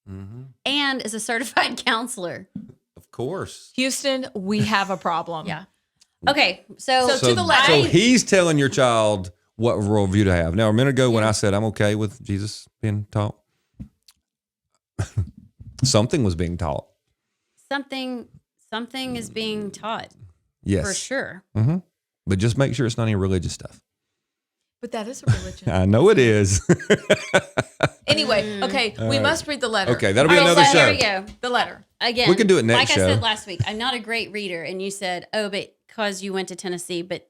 Mm-hmm. and is a certified counselor. Of course. Houston, we have a problem. Yeah. Okay. So to the left. So he's telling your child what worldview to have. Now, a minute ago when I said I'm okay with Jesus being taught, something was being taught. something is being taught Yes. for sure. Mm-hmm. But just make sure it's not any religious stuff. But that is a religion. I know it is. Anyway, okay, we must read the letter. Okay, that'll be All right, another so show. here we go. The letter. Again, We can do it next like show. I said last week, I'm not a great reader, and you said, "Oh, but because you went to Tennessee." But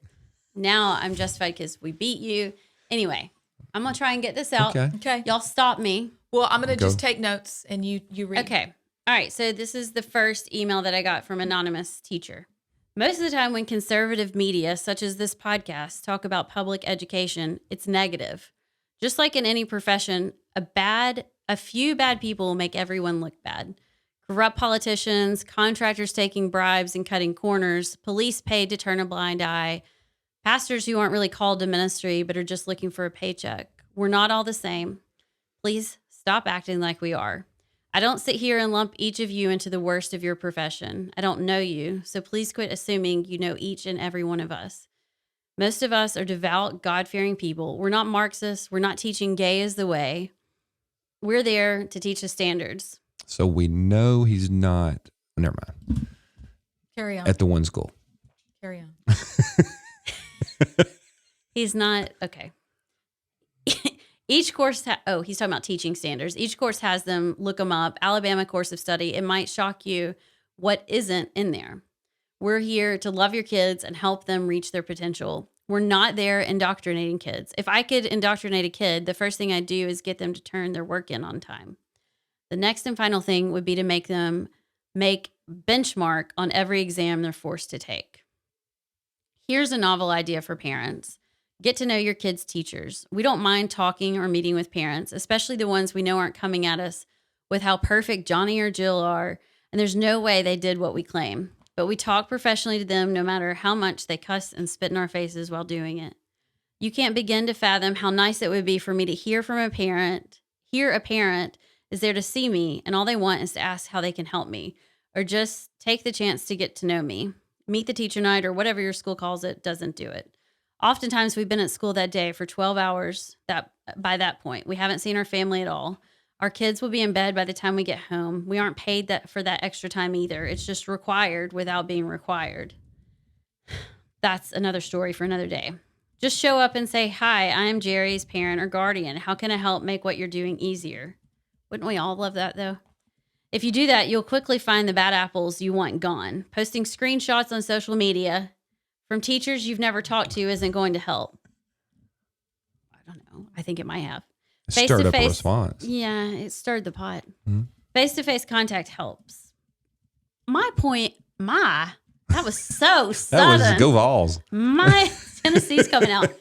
now I'm justified because we beat you. Anyway, I'm gonna try and get this out. Okay. Okay. Y'all stop me. Well, I'm going to Go. just take notes and you read. Okay. All right. So this is the first email that I got from anonymous teacher. Most of the time when conservative media, such as this podcast, talk about public education, it's negative. Just like in any profession, a few bad people will make everyone look bad. Corrupt politicians, contractors taking bribes and cutting corners, police paid to turn a blind eye, pastors who aren't really called to ministry but are just looking for a paycheck. We're not all the same. Please stop acting like we are. I don't sit here and lump each of you into the worst of your profession. I don't know you, so please quit assuming you know each and every one of us. Most of us are devout, God-fearing people. We're not Marxists. We're not teaching gay is the way. We're there to teach the standards. So we know he's not. Never mind. Carry on. At the one school. Carry on. He's not. Okay. Each course, he's talking about teaching standards. Each course has them, look them up. Alabama course of study. It might shock you what isn't in there. We're here to love your kids and help them reach their potential. We're not there indoctrinating kids. If I could indoctrinate a kid, the first thing I'd do is get them to turn their work in on time. The next and final thing would be to make them make benchmark on every exam they're forced to take. Here's a novel idea for parents. Get to know your kids' teachers. We don't mind talking or meeting with parents, especially the ones we know aren't coming at us with how perfect Johnny or Jill are, and there's no way they did what we claim. But we talk professionally to them no matter how much they cuss and spit in our faces while doing it. You can't begin to fathom how nice it would be for me to hear a parent is there to see me, and all they want is to ask how they can help me, or just take the chance to get to know me. Meet the teacher night, or whatever your school calls it, doesn't do it. Oftentimes, we've been at school that day for 12 hours. By that point, we haven't seen our family at all. Our kids will be in bed by the time we get home. We aren't paid for that extra time either. It's just required without being required. That's another story for another day. Just show up and say, "Hi, I am Jerry's parent or guardian. How can I help make what you're doing easier?" Wouldn't we all love that, though? If you do that, you'll quickly find the bad apples you want gone. Posting screenshots on social media from teachers you've never talked to isn't going to help. I don't know. I think it might have. Stirred up a response. Yeah, it stirred the pot. Mm-hmm. Face-to-face contact helps. That was so That sudden. was go Vols. My Tennessee's coming out.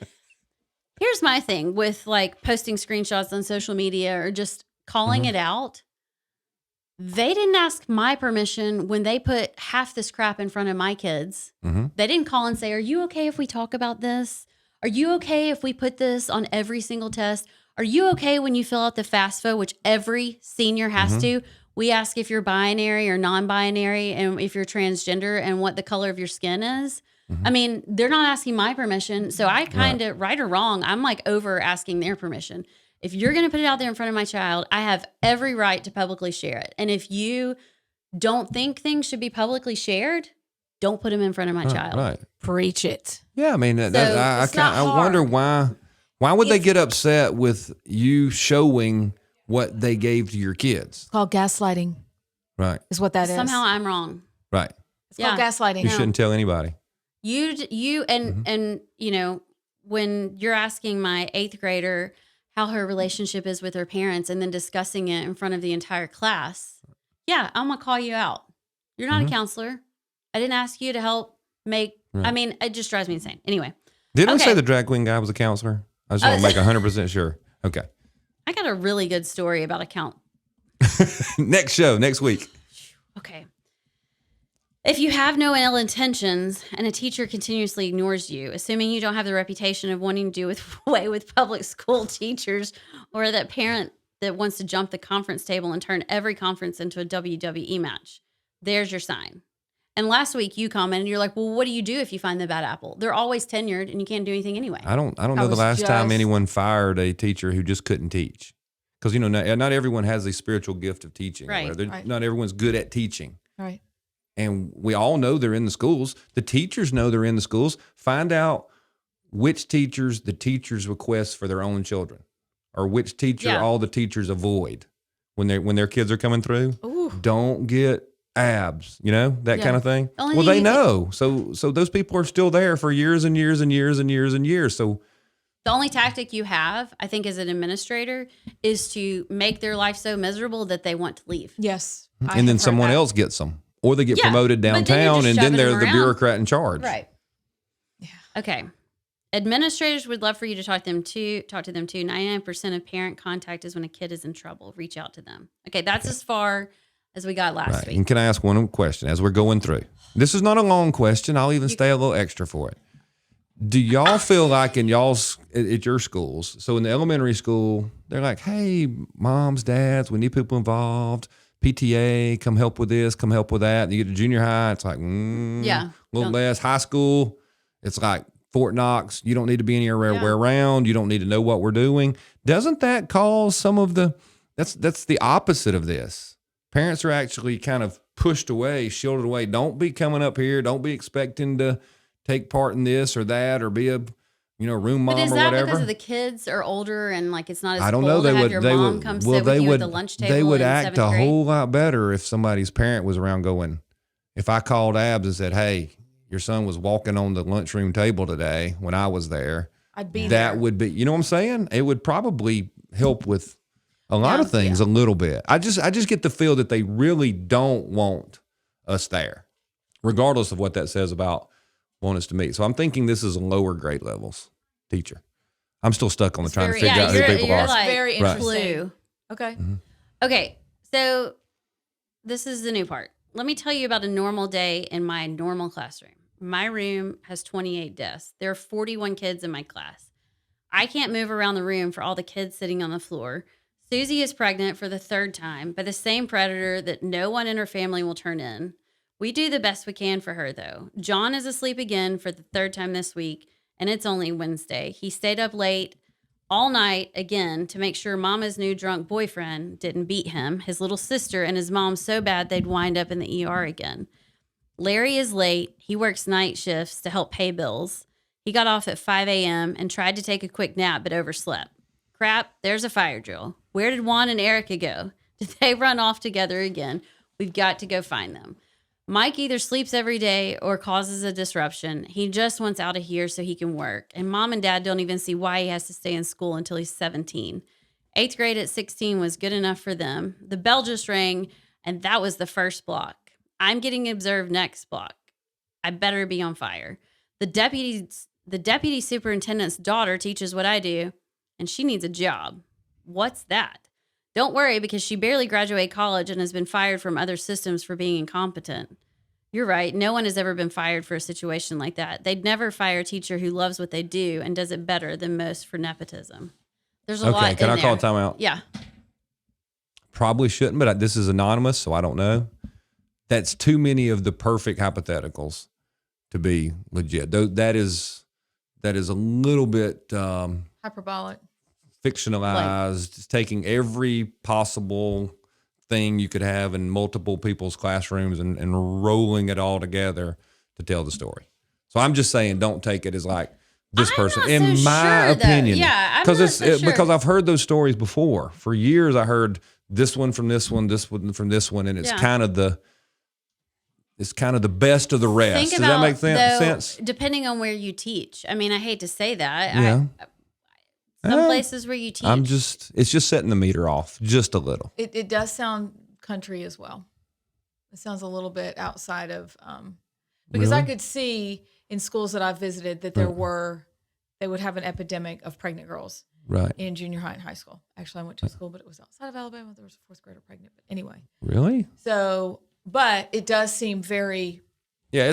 Here's my thing with like posting screenshots on social media or just calling it out. They didn't ask my permission when they put half this crap in front of my kids. Mm-hmm. They didn't call and say, "Are you okay if we talk about this? Are you okay if we put this on every single test? Are you okay when you fill out the FAFSA, which every senior has to? We ask if you're binary or non-binary and if you're transgender and what the color of your skin is." I mean, they're not asking my permission. So I kind of, right or wrong, I'm like over asking their permission. If you're going to put it out there in front of my child, I have every right to publicly share it. And if you don't think things should be publicly shared, don't put them in front of my child. Right. Preach it. Yeah, I mean, I wonder why would they get upset with you showing what they gave to your kids? It's called gaslighting. Right. Is what that is. Somehow I'm wrong. Right. It's called gaslighting. You shouldn't tell anybody. You and you know, when you're asking my 8th grader how her relationship is with her parents and then discussing it in front of the entire class, yeah, I'm gonna call you out. You're not a counselor. I didn't ask you to help make. I mean, it just drives me insane. Anyway, Didn't I say the drag queen guy was a counselor? I just want to make 100% sure. Okay. I got a really good story about a count. Next show, next week. Okay. If you have no ill intentions and a teacher continuously ignores you, assuming you don't have the reputation of wanting to do away with public school teachers or that parent that wants to jump the conference table and turn every conference into a WWE match, there's your sign. And last week you commented, you're like, well, what do you do if you find the bad apple? They're always tenured and you can't do anything anyway. I don't know the last time anyone fired a teacher who just couldn't teach. Because, you know, not everyone has the spiritual gift of teaching. Right. Not everyone's good at teaching. Right. And we all know they're in the schools. The teachers know they're in the schools. Find out which teachers the teachers request for their own children, or which teacher all the teachers avoid when their kids are coming through. Ooh. Don't get abs, you know, that kind of thing. Only Well, they know. So those people are still there for years and years and years and years and years. So the only tactic you have, I think, as an administrator, is to make their life so miserable that they want to leave. Yes. and then someone else gets them. or they get Yeah, promoted but then you're downtown, just and then shoving they're them the around. bureaucrat in charge. Right. Yeah. Okay. Administrators would love for you to talk to them too. 99% of parent contact is when a kid is in trouble. Reach out to them. Okay, that's as far as we got last Right. week. And can I ask one question as we're going through? This is not a long question. I'll even stay a little extra for it. Do y'all feel like at your schools, so in the elementary school, they're like, hey, moms, dads, we need people involved. PTA, come help with this, come help with that. And you get to junior high, it's like, Yeah. a little less. High school, it's like Fort Knox. You don't need to be anywhere around. You don't need to know what we're doing. Doesn't that cause some of that's the opposite of this. Parents are actually kind of pushed away, shielded away. Don't be coming up here. Don't be expecting to take part in this or that or be a room mom But is or that whatever. because of the kids are older and like it's not as I don't cool know. to have your mom come sit with you at the lunch table? They would in act 7th a grade? whole lot better if somebody's parent was around going, if I called Abs and said, hey, your son was walking on the lunchroom table today when I was there. I'd be that there. would be, you know what I'm saying? It would probably help with a lot of things a little bit. I just get the feel that they really don't want us there, regardless of what that says about want us to meet. So I'm thinking this is lower grade levels teacher. I'm still stuck on trying to figure out who people are. Like very Right. interesting. Okay. Mm-hmm. Okay, so this is the new part. Let me tell you about a normal day in my normal classroom. My room has 28 desks. There are 41 kids in my class. I can't move around the room for all the kids sitting on the floor. Susie is pregnant for the 3rd time by the same predator that no one in her family will turn in. We do the best we can for her, though. John is asleep again for the 3rd time this week, and it's only Wednesday. He stayed up late all night again to make sure Mama's new drunk boyfriend didn't beat him, his little sister, and his mom so bad they'd wind up in the ER again. Larry is late. He works night shifts to help pay bills. He got off at 5 a.m. and tried to take a quick nap but overslept. Crap, there's a fire drill. Where did Juan and Erica go? Did they run off together again? We've got to go find them. Mike either sleeps every day or causes a disruption. He just wants out of here so he can work. And Mom and Dad don't even see why he has to stay in school until he's 17. 8th grade at 16 was good enough for them. The bell just rang, and that was the first block. I'm getting observed next block. I better be on fire. The deputy superintendent's daughter teaches what I do, and she needs a job. What's that? Don't worry, because she barely graduated college and has been fired from other systems for being incompetent. You're right. No one has ever been fired for a situation like that. They'd never fire a teacher who loves what they do and does it better than most for nepotism. There's a lot in there. Can I call a timeout? Yeah. Probably shouldn't, but this is anonymous, so I don't know. That's too many of the perfect hypotheticals to be legit. That is a little bit Hyperbolic. fictionalized, just taking every possible thing you could have in multiple people's classrooms and rolling it all together to tell the story. So I'm just saying, don't take it as like this I'm person, not in so my sure, though. opinion. Yeah, I'm not so sure. Because I've heard those stories before. For years, I heard this one from this one, this one from this one, and it's kind of the best of the rest. Think Does about, that make sense? Depending on where you teach. I mean, I hate to say that. Yeah. Some places where you teach. It's just setting the meter off just a little. It does sound country as well. It sounds a little bit outside of, because I could see in schools that I've visited that they would have an epidemic of pregnant girls in junior high and high school. Actually, I went to a school, but it was outside of Alabama. There was a 4th grader pregnant. But anyway. Really? So, but it does seem very. Yeah, I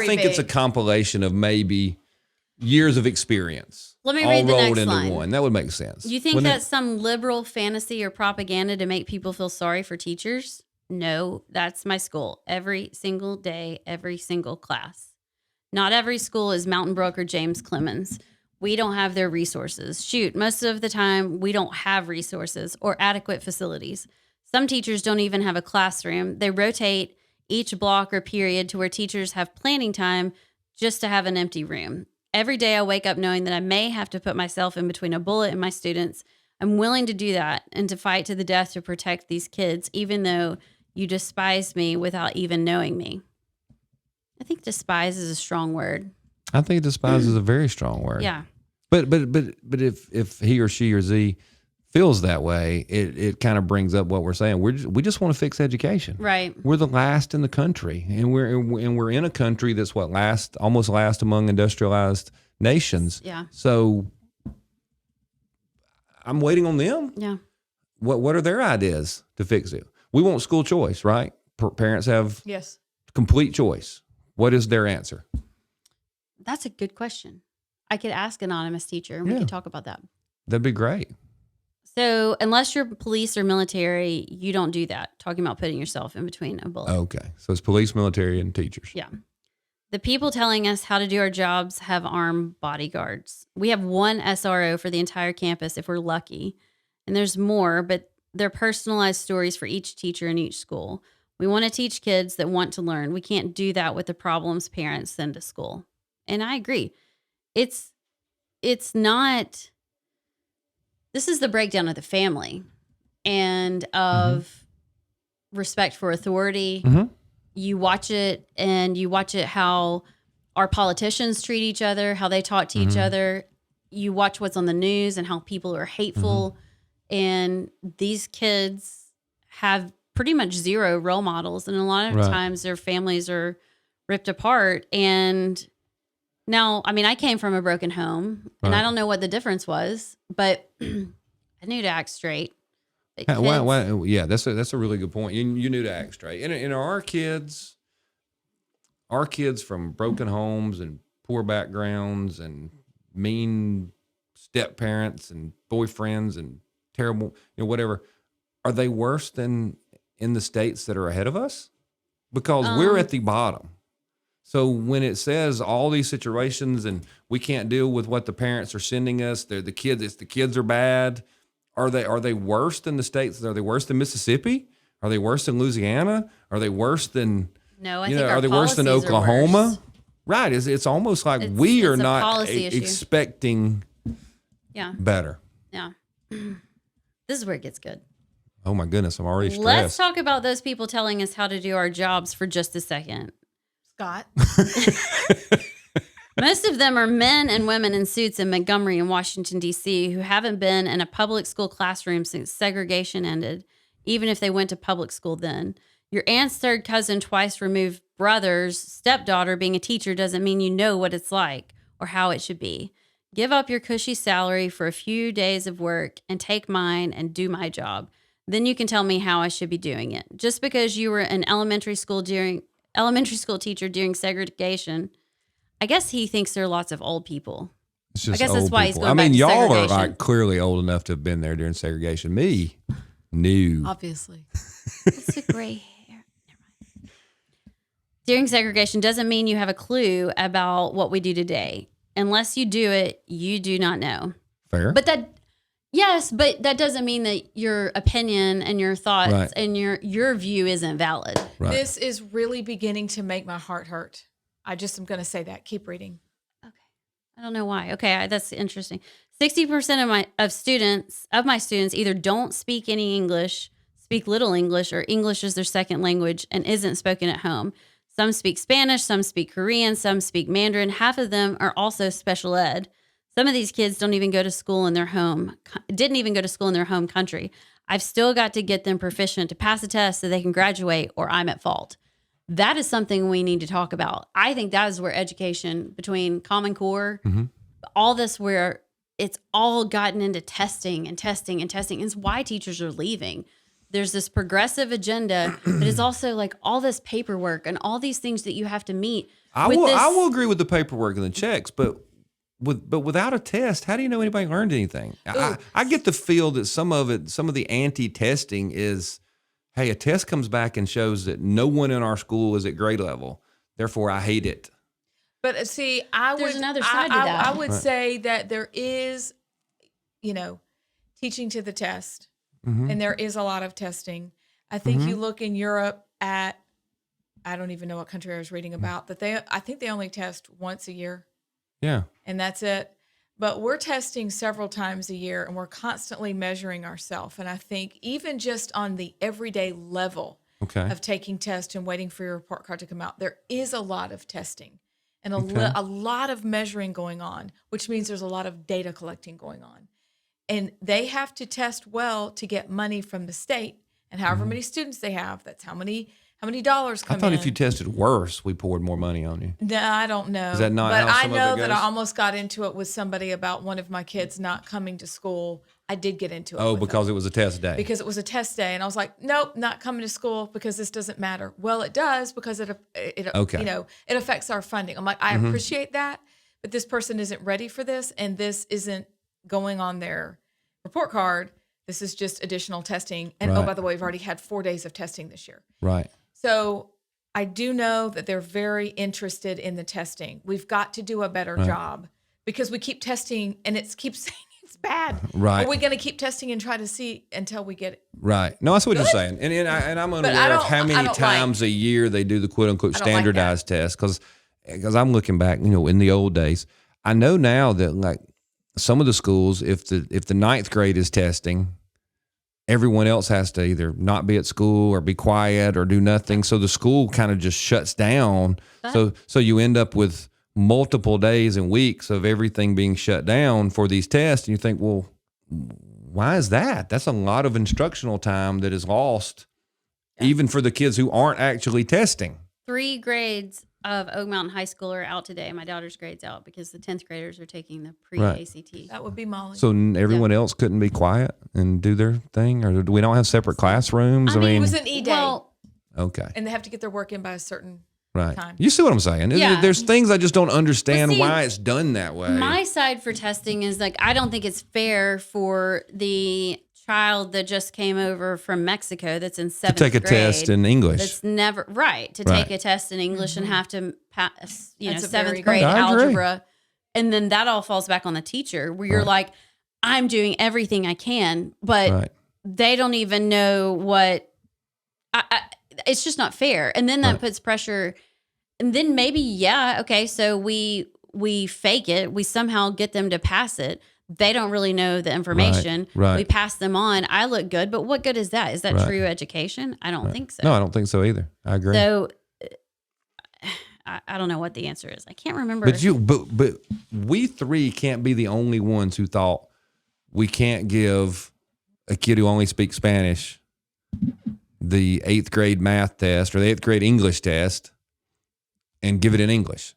think it's a compilation of maybe years of experience. Let me all read the rolled next into line. one. That would make sense. You think that's some liberal fantasy or propaganda to make people feel sorry for teachers? No, that's my school. Every single day, every single class. Not every school is Mountain Brook or James Clemens. We don't have their resources. Shoot, most of the time, we don't have resources or adequate facilities. Some teachers don't even have a classroom. They rotate each block or period to where teachers have planning time just to have an empty room. Every day I wake up knowing that I may have to put myself in between a bullet and my students. I'm willing to do that and to fight to the death to protect these kids, even though you despise me without even knowing me. I think despise is a strong word. I think despise is a very strong word. Yeah. But if he or she or Z feels that way, it kind of brings up what we're saying. We just want to fix education. Right. We're the last in the country, and we're in a country that's almost last among industrialized nations. Yeah. So I'm waiting on them. Yeah. What are their ideas to fix it? We want school choice, right? Parents have Yes. complete choice. What is their answer? That's a good question. I could ask anonymous teacher and we Yeah. could talk about that. That'd be great. So unless you're police or military, you don't do that. Talking about putting yourself in between a bullet. Okay. So it's police, military, and teachers. Yeah. The people telling us how to do our jobs have armed bodyguards. We have one SRO for the entire campus if we're lucky. And there's more, but they're personalized stories for each teacher in each school. We want to teach kids that want to learn. We can't do that with the problems parents send to school. And I agree. It's not, this is the breakdown of the family and of respect for authority. Mm-hmm. You watch it how our politicians treat each other, how they talk to each other. You watch what's on the news and how people are hateful. And these kids have pretty much zero role models. And a lot of times their families are ripped apart. And now, I mean, I came from a broken home and I don't know what the difference was, but I knew to act straight. Yeah, that's a really good point. You knew to act straight. And our kids from broken homes and poor backgrounds and mean step parents and boyfriends and terrible, whatever, are they worse than in the states that are ahead of us? Because we're at the bottom. So when it says all these situations and we can't deal with what the parents are sending us, the kids are bad. Are they worse than the states? Are they worse than Mississippi? Are they worse than Louisiana? Are they worse than No, I think our are they worse than policies are Oklahoma? worse. Right. It's almost like we are it's a not policy issue. expecting Yeah. better. Yeah. This is where it gets good. Oh my goodness, I'm already stressed. Let's talk about those people telling us how to do our jobs for just a second. Scott. Most of them are men and women in suits in Montgomery and Washington, D.C., who haven't been in a public school classroom since segregation ended, even if they went to public school then. Your aunt's third cousin, twice removed brother's stepdaughter being a teacher doesn't mean you know what it's like or how it should be. Give up your cushy salary for a few days of work and take mine and do my job. Then you can tell me how I should be doing it. Just because you were an elementary school teacher during segregation, I guess he thinks there are lots of old people. It's just I guess that's old why he's people. going back to y'all are segregation. like clearly old enough to have been there during segregation. Me, new. Obviously. It's a gray hair. Never mind. During segregation doesn't mean you have a clue about what we do today. Unless you do it, you do not know. Fair. But that doesn't mean that your opinion and your thoughts and your view isn't valid. Right. This is really beginning to make my heart hurt. I just am going to say that. Keep reading. Okay. I don't know why. Okay, that's interesting. 60% of my students either don't speak any English, speak little English, or English is their second language and isn't spoken at home. Some speak Spanish, some speak Korean, some speak Mandarin. Half of them are also special ed. Some of these kids didn't even go to school in their home country. I've still got to get them proficient to pass a test so they can graduate, or I'm at fault. That is something we need to talk about. I think that is where education between Common Core, all this where it's all gotten into testing and testing and testing. It's why teachers are leaving. There's this progressive agenda, but it's also like all this paperwork and all these things that you have to meet. I will agree with the paperwork and the checks, but without a test, how do you know anybody learned anything? I get the feel that some of the anti-testing is, hey, a test comes back and shows that no one in our school is at grade level. Therefore, I hate it. But see, There's another side to that. I would say that there is, teaching to the test, and there is a lot of testing. I think you look in Europe at, I don't even know what country I was reading about, but I think they only test once a year. Yeah. And that's it. But we're testing several times a year, and we're constantly measuring ourselves. And I think even just on the everyday level of taking tests and waiting for your report card to come out, there is a lot of testing and a lot of measuring going on, which means there's a lot of data collecting going on. And they have to test well to get money from the state. And however many students they have, that's how many dollars come I thought in. if you tested worse, we poured more money on you. No, I don't know. Is that not But how I some of know it that goes? I almost got into it with somebody about one of my kids not coming to school. I did get into it. Oh, with because them. it was a test day. Because it was a test day, and I was like, nope, not coming to school because this doesn't matter. Well, it does because it Okay. it affects our funding. I'm like, I appreciate that, but this person isn't ready for this, and this isn't going on their report card. This is just additional testing. And oh, Right. by the way, we've already had 4 days of testing this year. Right. So I do know that they're very interested in the testing. We've got to do a better job because we keep testing and it keeps saying it's bad. Right. Are we going to keep testing and try to see until we get it? Right. No, that's what you're saying. And I'm unaware of how many times a year they do the quote unquote I don't like standardized test. Because I'm looking back, in the old days, I know now that like some of the schools, if the ninth grade is testing, everyone else has to either not be at school or be quiet or do nothing. So the school kind of just shuts down. So you end up with multiple days and weeks of everything being shut down for these tests. And you think, well, why is that? That's a lot of instructional time that is lost, even for the kids who aren't actually testing. 3 grades of Oak Mountain High School are out today. My daughter's grade's out because the 10th graders are taking the pre-ACT. That would be Molly. So everyone else couldn't be quiet and do their thing, or do we don't have separate classrooms? I mean, it was an E-day, okay, and they have to get their work in by a certain right. time. You see what I'm saying? Yeah. There's things I just don't understand But see, why it's done that way. my side for testing is like, I don't think it's fair for the child that just came over from Mexico that's in 7th to take a grade, test in English. That's never to Right. take a test in English and have to pass, That's a 7th very grade good- I agree. algebra. And then that all falls back on the teacher where you're like, I'm doing everything I can, but Right. they don't even know what it's just not fair. And then that Right. puts pressure. And then maybe, okay, so we fake it. We somehow get them to pass it. They don't really know the information. Right. We pass them on. I look good, but what good is that? Is that Right. true education? I don't think so. No, I don't think so either. I agree. So I don't know what the answer is. I can't remember. But we three can't be the only ones who thought we can't give a kid who only speaks Spanish the 8th grade math test or the 8th grade English test and give it in English.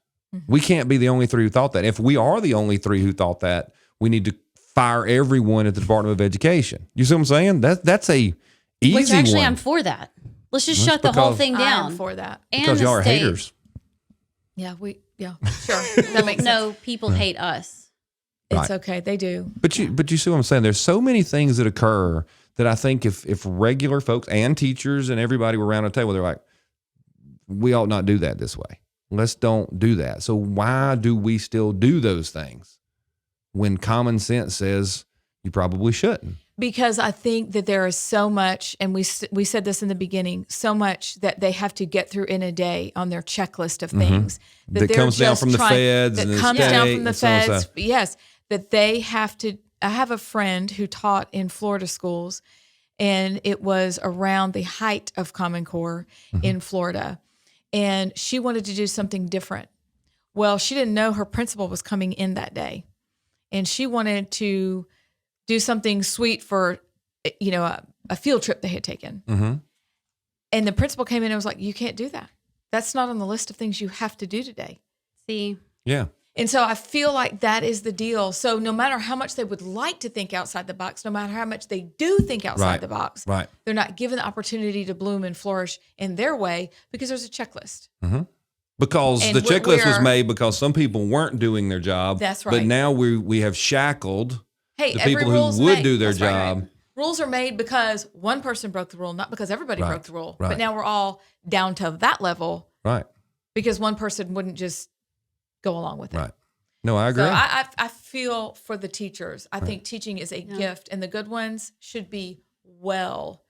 We can't be the only 3 who thought that. If we are the only 3 who thought that, we need to fire everyone at the Department of Education. You see what I'm saying? That's a easy Which actually, one. I'm for that. Let's just shut the whole because- thing down. I'm for that. And because the y'all are state. haters. Yeah, sure. That makes sense. No, people hate us. It's Right. okay. They do. But you see what I'm saying? There's so many things that occur that I think if regular folks and teachers and everybody were around a table, they're like, we ought not do that this way. Let's don't do that. So why do we still do those things when common sense says you probably shouldn't? Because I think that there is so much, and we said this in the beginning, so much that they have to get through in a day on their checklist of things That they're comes down just from the trying- feds That and the comes down state from the and so on and feds. so. Yes, that they have to. I have a friend who taught in Florida schools, and it was around the height of Common Core in Florida, and she wanted to do something different. Well, she didn't know her principal was coming in that day, and she wanted to do something sweet for, a field trip they had taken. Mm-hmm. And the principal came in and was like, you can't do that. That's not on the list of things you have to do today. See, Yeah. And so I feel like that is the deal. So no matter how much they would like to think outside the box, no matter how much they do think outside Right. the box, Right. they're not given the opportunity to bloom and flourish in their way because there's a checklist. Because And the checklist was we're- made because some people weren't doing their job. That's But right. now we have shackled Hey, the every people who rule's would made. do their That's right, job. right. Rules are made because one person broke the rule, not because everybody Right, broke the rule. right. But now we're all down to that level Right. because one person wouldn't just go along with it. Right. No, I agree. So I feel for the teachers. I think teaching is a gift, and the good ones should be well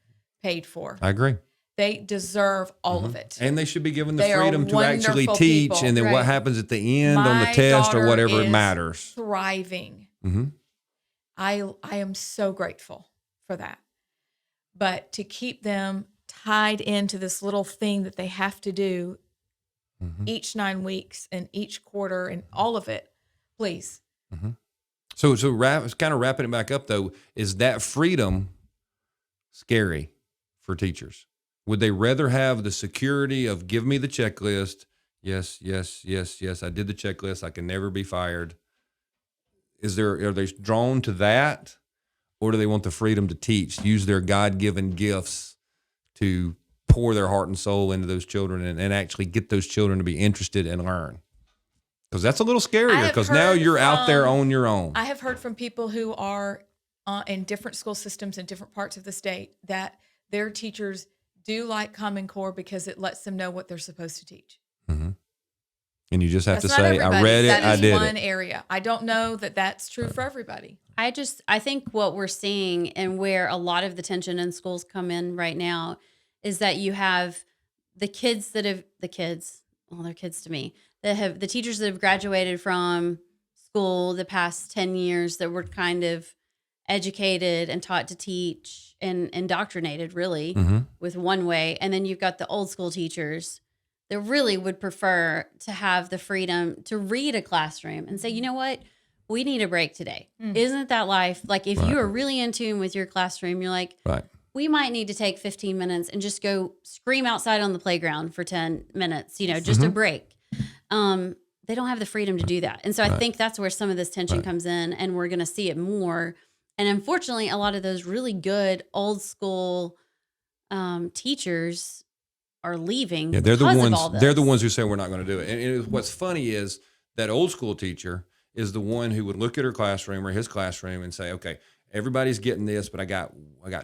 paid for. I agree. They deserve all of it. And they should be given the They are freedom to actually wonderful teach, people. and then what Right. happens at the end on the My test or daughter whatever it is matters. Thriving. Mm-hmm. I am so grateful for that. But to keep them tied into this little thing that they have to do each 9 weeks and each quarter and all of it, please. So kind of wrapping it back up though, is that freedom scary for teachers? Would they rather have the security of give me the checklist? Yes, yes, yes, yes. I did the checklist. I can never be fired. Are they drawn to that, or do they want the freedom to teach, use their God-given gifts to pour their heart and soul into those children and actually get those children to be interested and learn? Because that's a little scarier, because now you're out there on your own. I have heard from people who are in different school systems in different parts of the state that their teachers do like Common Core because it lets them know what they're supposed to teach. Mm-hmm. And you just have That's to say, I read it, I did it. That is one area. I don't know that that's true for everybody. I think what we're seeing and where a lot of the tension in schools come in right now is that you have the kids, they're kids to me, the teachers that have graduated from school the past 10 years that were kind of educated and taught to teach and indoctrinated really with one way. And then you've got the old school teachers that really would prefer to have the freedom to read a classroom and say, you know what, we need a break today. Isn't that life? Like if you are really in tune with your classroom, you're like, we might need to take 15 minutes and just go scream outside on the playground for 10 minutes, just a break. They don't have the freedom to do that. And so I think that's where some of this tension comes in, and we're going to see it more. And unfortunately, a lot of those really good old school teachers are leaving. Yeah, they're the ones. They're the ones who say we're not going to do it. And what's funny is that old school teacher is the one who would look at her classroom or his classroom and say, "Okay, everybody's getting this, but I got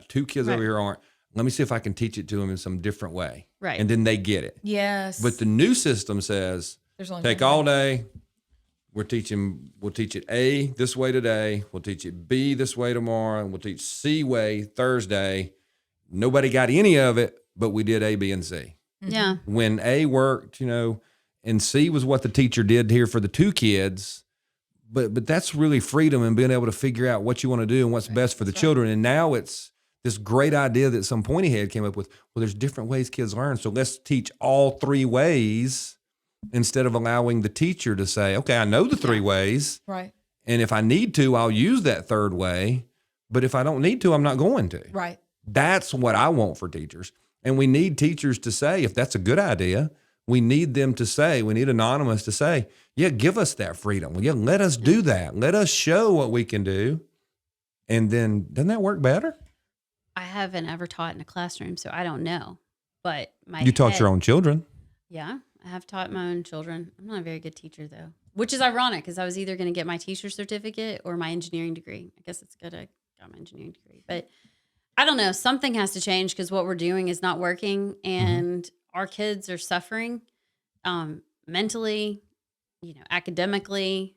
2 kids over here aren't. Let me see if I can teach it to them in some different way." Right, and then they get it. Yes. But the new system says, take all day. We'll teach it A this way today. We'll teach it B this way tomorrow. And we'll teach C way Thursday. Nobody got any of it, but we did A, B, and C. Yeah. When A worked, and C was what the teacher did here for the 2 kids. But that's really freedom and being able to figure out what you want to do and what's best for the children. And now it's this great idea that some pointy head came up with. Well, there's different ways kids learn. So let's teach all 3 ways instead of allowing the teacher to say, okay, I know the 3 ways. Right. And if I need to, I'll use that 3rd way. But if I don't need to, I'm not going to. Right. That's what I want for teachers. And we need teachers to say, if that's a good idea, we need them to say, we need Anonymous to say, yeah, give us that freedom. Yeah, let us do that. Let us show what we can do. And then, doesn't that work better? I haven't ever taught in a classroom, so I don't know. But you taught your own children. Yeah, I have taught my own children. I'm not a very good teacher, though, which is ironic because I was either going to get my teacher certificate or my engineering degree. I guess it's good I got my engineering degree. But I don't know. Something has to change because what we're doing is not working, and our kids are suffering mentally, academically,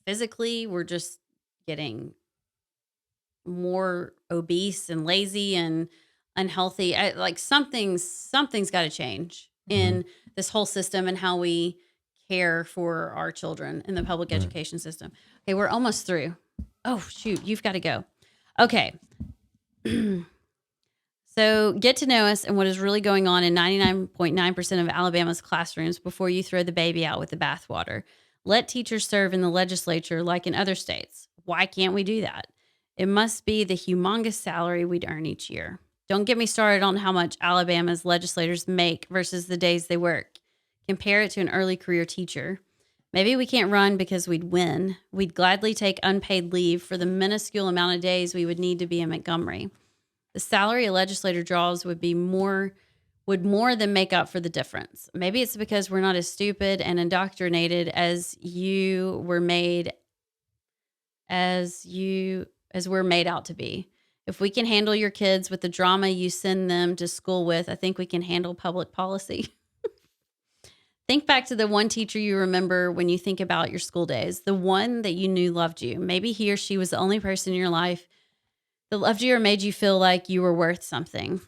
physically. We're just getting more obese and lazy and unhealthy. Something's got to change in this whole system and how we care for our children in the public education system. Okay, we're almost through. Oh, shoot, you've got to go. Okay. So get to know us and what is really going on in 99.9% of Alabama's classrooms before you throw the baby out with the bathwater. Let teachers serve in the legislature like in other states. Why can't we do that? It must be the humongous salary we'd earn each year. Don't get me started on how much Alabama's legislators make versus the days they work. Compare it to an early career teacher. Maybe we can't run because we'd win. We'd gladly take unpaid leave for the minuscule amount of days we would need to be in Montgomery. The salary a legislator draws would more than make up for the difference. Maybe it's because we're not as stupid and indoctrinated as we're made out to be. If we can handle your kids with the drama you send them to school with, I think we can handle public policy. Think back to the one teacher you remember when you think about your school days, the one that you knew loved you. Maybe he or she was the only person in your life that loved you or made you feel like you were worth something.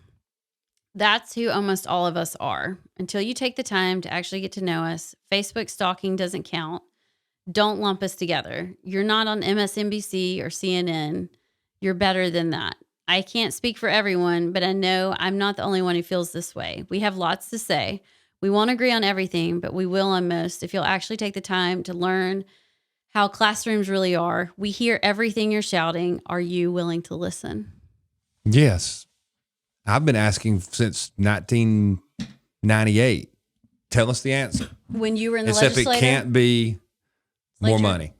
That's who almost all of us are. Until you take the time to actually get to know us, Facebook stalking doesn't count. Don't lump us together. You're not on MSNBC or CNN. You're better than that. I can't speak for everyone, but I know I'm not the only one who feels this way. We have lots to say. We won't agree on everything, but we will on most if you'll actually take the time to learn how classrooms really are. We hear everything you're shouting. Are you willing to listen? Yes. I've been asking since 1998. Tell us the answer. When you were in the Except legislature? it can't be more money.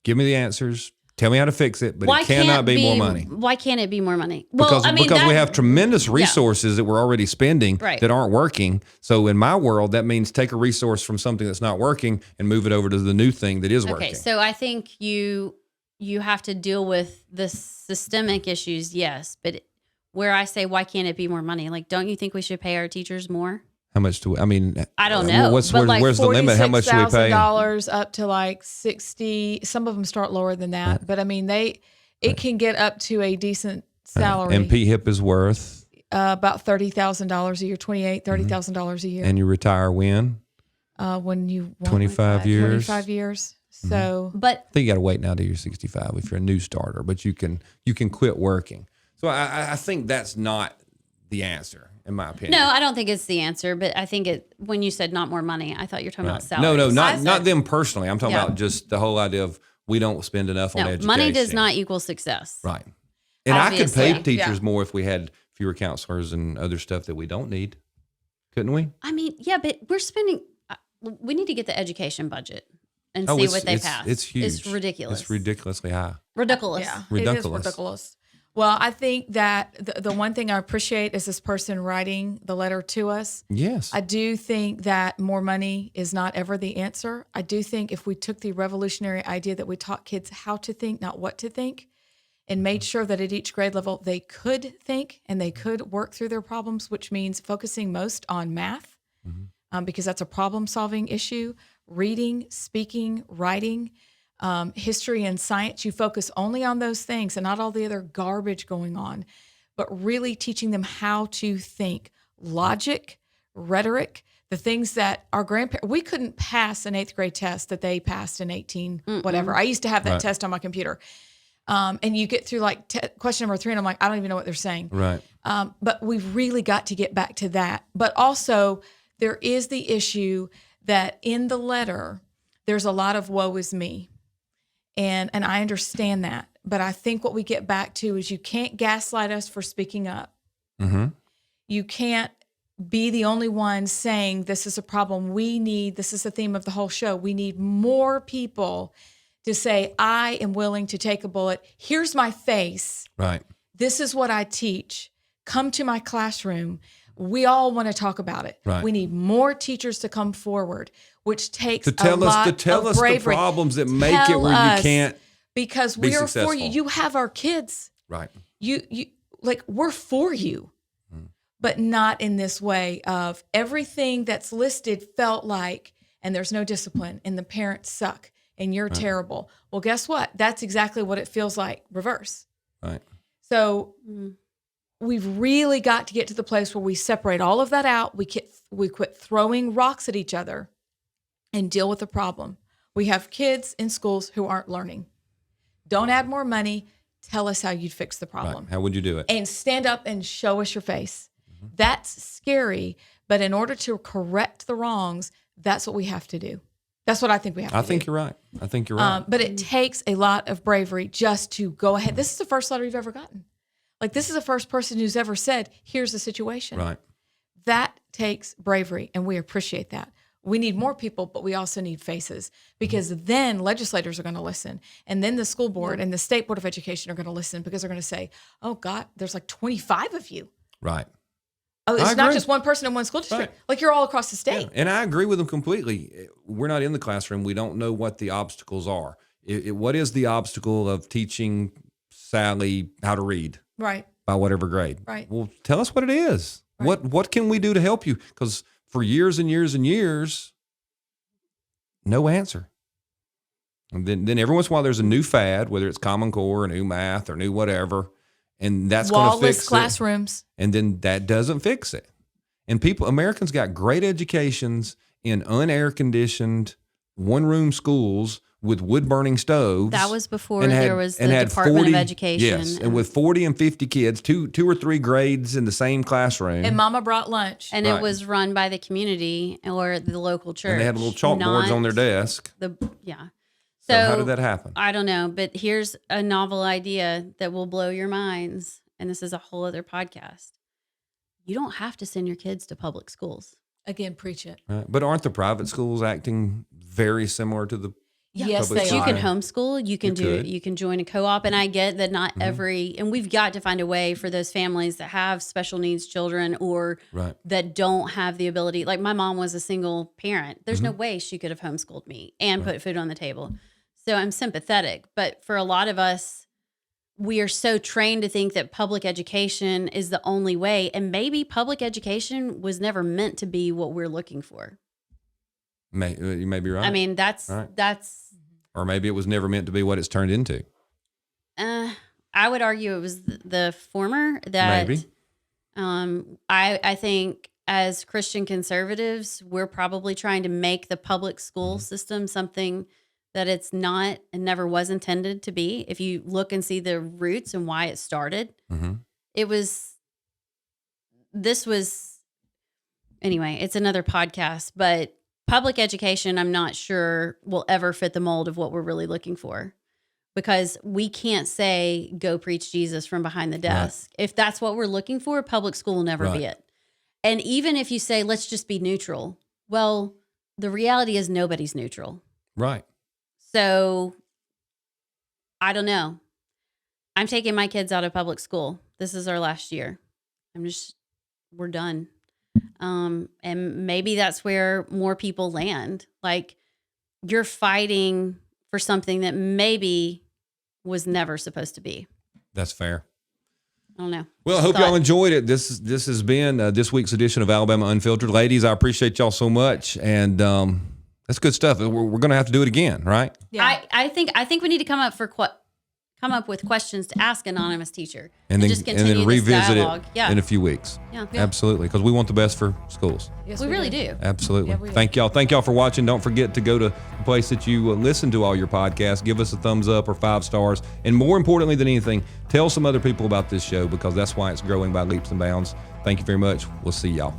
Give me the answers. Tell me how to fix it, but it cannot be more money. Why can't it be more money? Because we have tremendous resources that we're already spending that aren't working. So in my world, that means take a resource from something that's not working and move it over to the new thing that is working. Okay, so I think you have to deal with the systemic issues, yes. But where I say, why can't it be more money? Like, don't you think we should pay our teachers more? How much do we, I don't know. Where's the limit? How much do we pay? $46,000 up to like 60. Some of them start lower than that, but I mean, it can get up to a decent salary. And PHIP is worth about $30,000 a year, $30,000 a year. And you retire when? When you want 25 years. 25 years. So, but I think you got to wait now till you're 65 if you're a new starter, but you can quit working. So I think that's not the answer. In my opinion. No, I don't think it's the answer, but I think when you said not more money, I thought you were talking about salaries. No, not them personally. I'm talking about just the whole idea of we don't spend enough on education. Money does not equal success. Right. And obviously. I could pay teachers more if we had fewer counselors and other stuff that we don't need. Couldn't we? I mean, yeah, but we need to get the education budget and see what they pass. It's huge. It's ridiculous. It's ridiculously high. Ridiculous. Yeah, ridiculous. It is ridiculous. Well, I think that the one thing I appreciate is this person writing the letter to us. Yes. I do think that more money is not ever the answer. I do think if we took the revolutionary idea that we taught kids how to think, not what to think, and made sure that at each grade level they could think and they could work through their problems, which means focusing most on math, because that's a problem-solving issue, reading, speaking, writing, history and science. You focus only on those things and not all the other garbage going on, but really teaching them how to think. Logic, rhetoric, the things that our grandparents, we couldn't pass an 8th grade test that they passed in 18, whatever. I used to have that test on my computer. And you get through like question number 3 and I'm like, I don't even know what they're saying. Right. But we've really got to get back to that. But also there is the issue that in the letter, there's a lot of woe is me. And I understand that. But I think what we get back to is you can't gaslight us for speaking up. Mm-hmm. You can't be the only one saying this is a problem. This is the theme of the whole show. We need more people to say, I am willing to take a bullet. Here's my face. Right. This is what I teach. Come to my classroom. We all want to talk about it. Right. We need more teachers to come forward, which takes to tell a lot us of bravery. The problems that make it where you can't because be we are successful. for you. You have our kids. Right. You like we're for you, but not in this way of everything that's listed felt like, and there's no discipline, and the parents suck, and you're terrible. Well, guess what? That's exactly what it feels like. Reverse. Right. So. We've really got to get to the place where we separate all of that out. We quit throwing rocks at each other and deal with the problem. We have kids in schools who aren't learning. Don't add more money. Tell us how you'd fix the problem. Right. How would you do it? And stand up and show us your face. That's scary. But in order to correct the wrongs, that's what we have to do. That's what I think we have to do. I think you're right. But it takes a lot of bravery just to go ahead. This is the first letter you've ever gotten. Like, this is the first person who's ever said, here's the situation. Right. That takes bravery, and we appreciate that. We need more people, but we also need faces, because then legislators are going to listen, and then the school board and the State Board of Education are going to listen, because they're going to say, oh, God, there's like 25 of you. Right. Oh, it's not just one person in one school district. Right. Like, you're all across the state. Yeah. And I agree with them completely. We're not in the classroom. We don't know what the obstacles are. What is the obstacle of teaching Sally how to read? Right. By whatever grade. Right. Well, tell us what it is. Right. What can we do to help you? Because for years and years and years, no answer. And then every once in a while there's a new fad, whether it's Common Core or new math or new whatever, and that's going to fix Wall-less classrooms. And then that doesn't fix it. And Americans got great educations in unair conditioned one-room schools with wood-burning stoves. That was before there was the Department of Education. Yes, and with 40 and 50 kids, two or three grades in the same classroom. And Mama brought lunch. And it was run by the community or the local church. And they had little chalkboards on their desk. So how did that happen? I don't know, but here's a novel idea that will blow your minds. And this is a whole other podcast. You don't have to send your kids to public schools. Again, preach it. Right. But aren't the private schools acting very similar to the Yes, public they schools? You are. can homeschool, you can join a co-op. And I get that not every, and we've got to find a way for those families that have special needs children or Right. that don't have the ability. Like my mom was a single parent. There's no way she could have homeschooled me and put food on the table. So I'm sympathetic. But for a lot of us, we are so trained to think that public education is the only way. And maybe public education was never meant to be what we're looking for. You may be right. I mean, that's or maybe it was never meant to be what it's turned into. I would argue it was the former. That Maybe. I think as Christian conservatives, we're probably trying to make the public school system something that it's not and never was intended to be. If you look and see the roots and why it started, anyway, it's another podcast, but public education, I'm not sure will ever fit the mold of what we're really looking for, because we can't say, go preach Jesus from behind the desk. If that's what we're looking for, public school will never be it. And even if you say, let's just be neutral, well, the reality is nobody's neutral. Right. So I don't know. I'm taking my kids out of public school. This is our last year. We're done. And maybe that's where more people land. Like, you're fighting for something that maybe was never supposed to be. That's fair. I don't know. Well, I hope y'all enjoyed it. This has been this week's edition of Alabama Unfiltered. Ladies, I appreciate y'all so much. And that's good stuff. We're going to have to do it again, right? Yeah. I think we need to come up with questions to ask anonymous teacher And then, just continue and then this revisit dialogue. it in a few weeks. Yeah. Absolutely. Because we want the best for schools. Yes, We really do. Absolutely. Yeah, we do. Thank y'all for watching. Don't forget to go to the place that you listen to all your podcasts. Give us a thumbs up or 5 stars. And more importantly than anything, tell some other people about this show, because that's why it's growing by leaps and bounds. Thank you very much. We'll see y'all.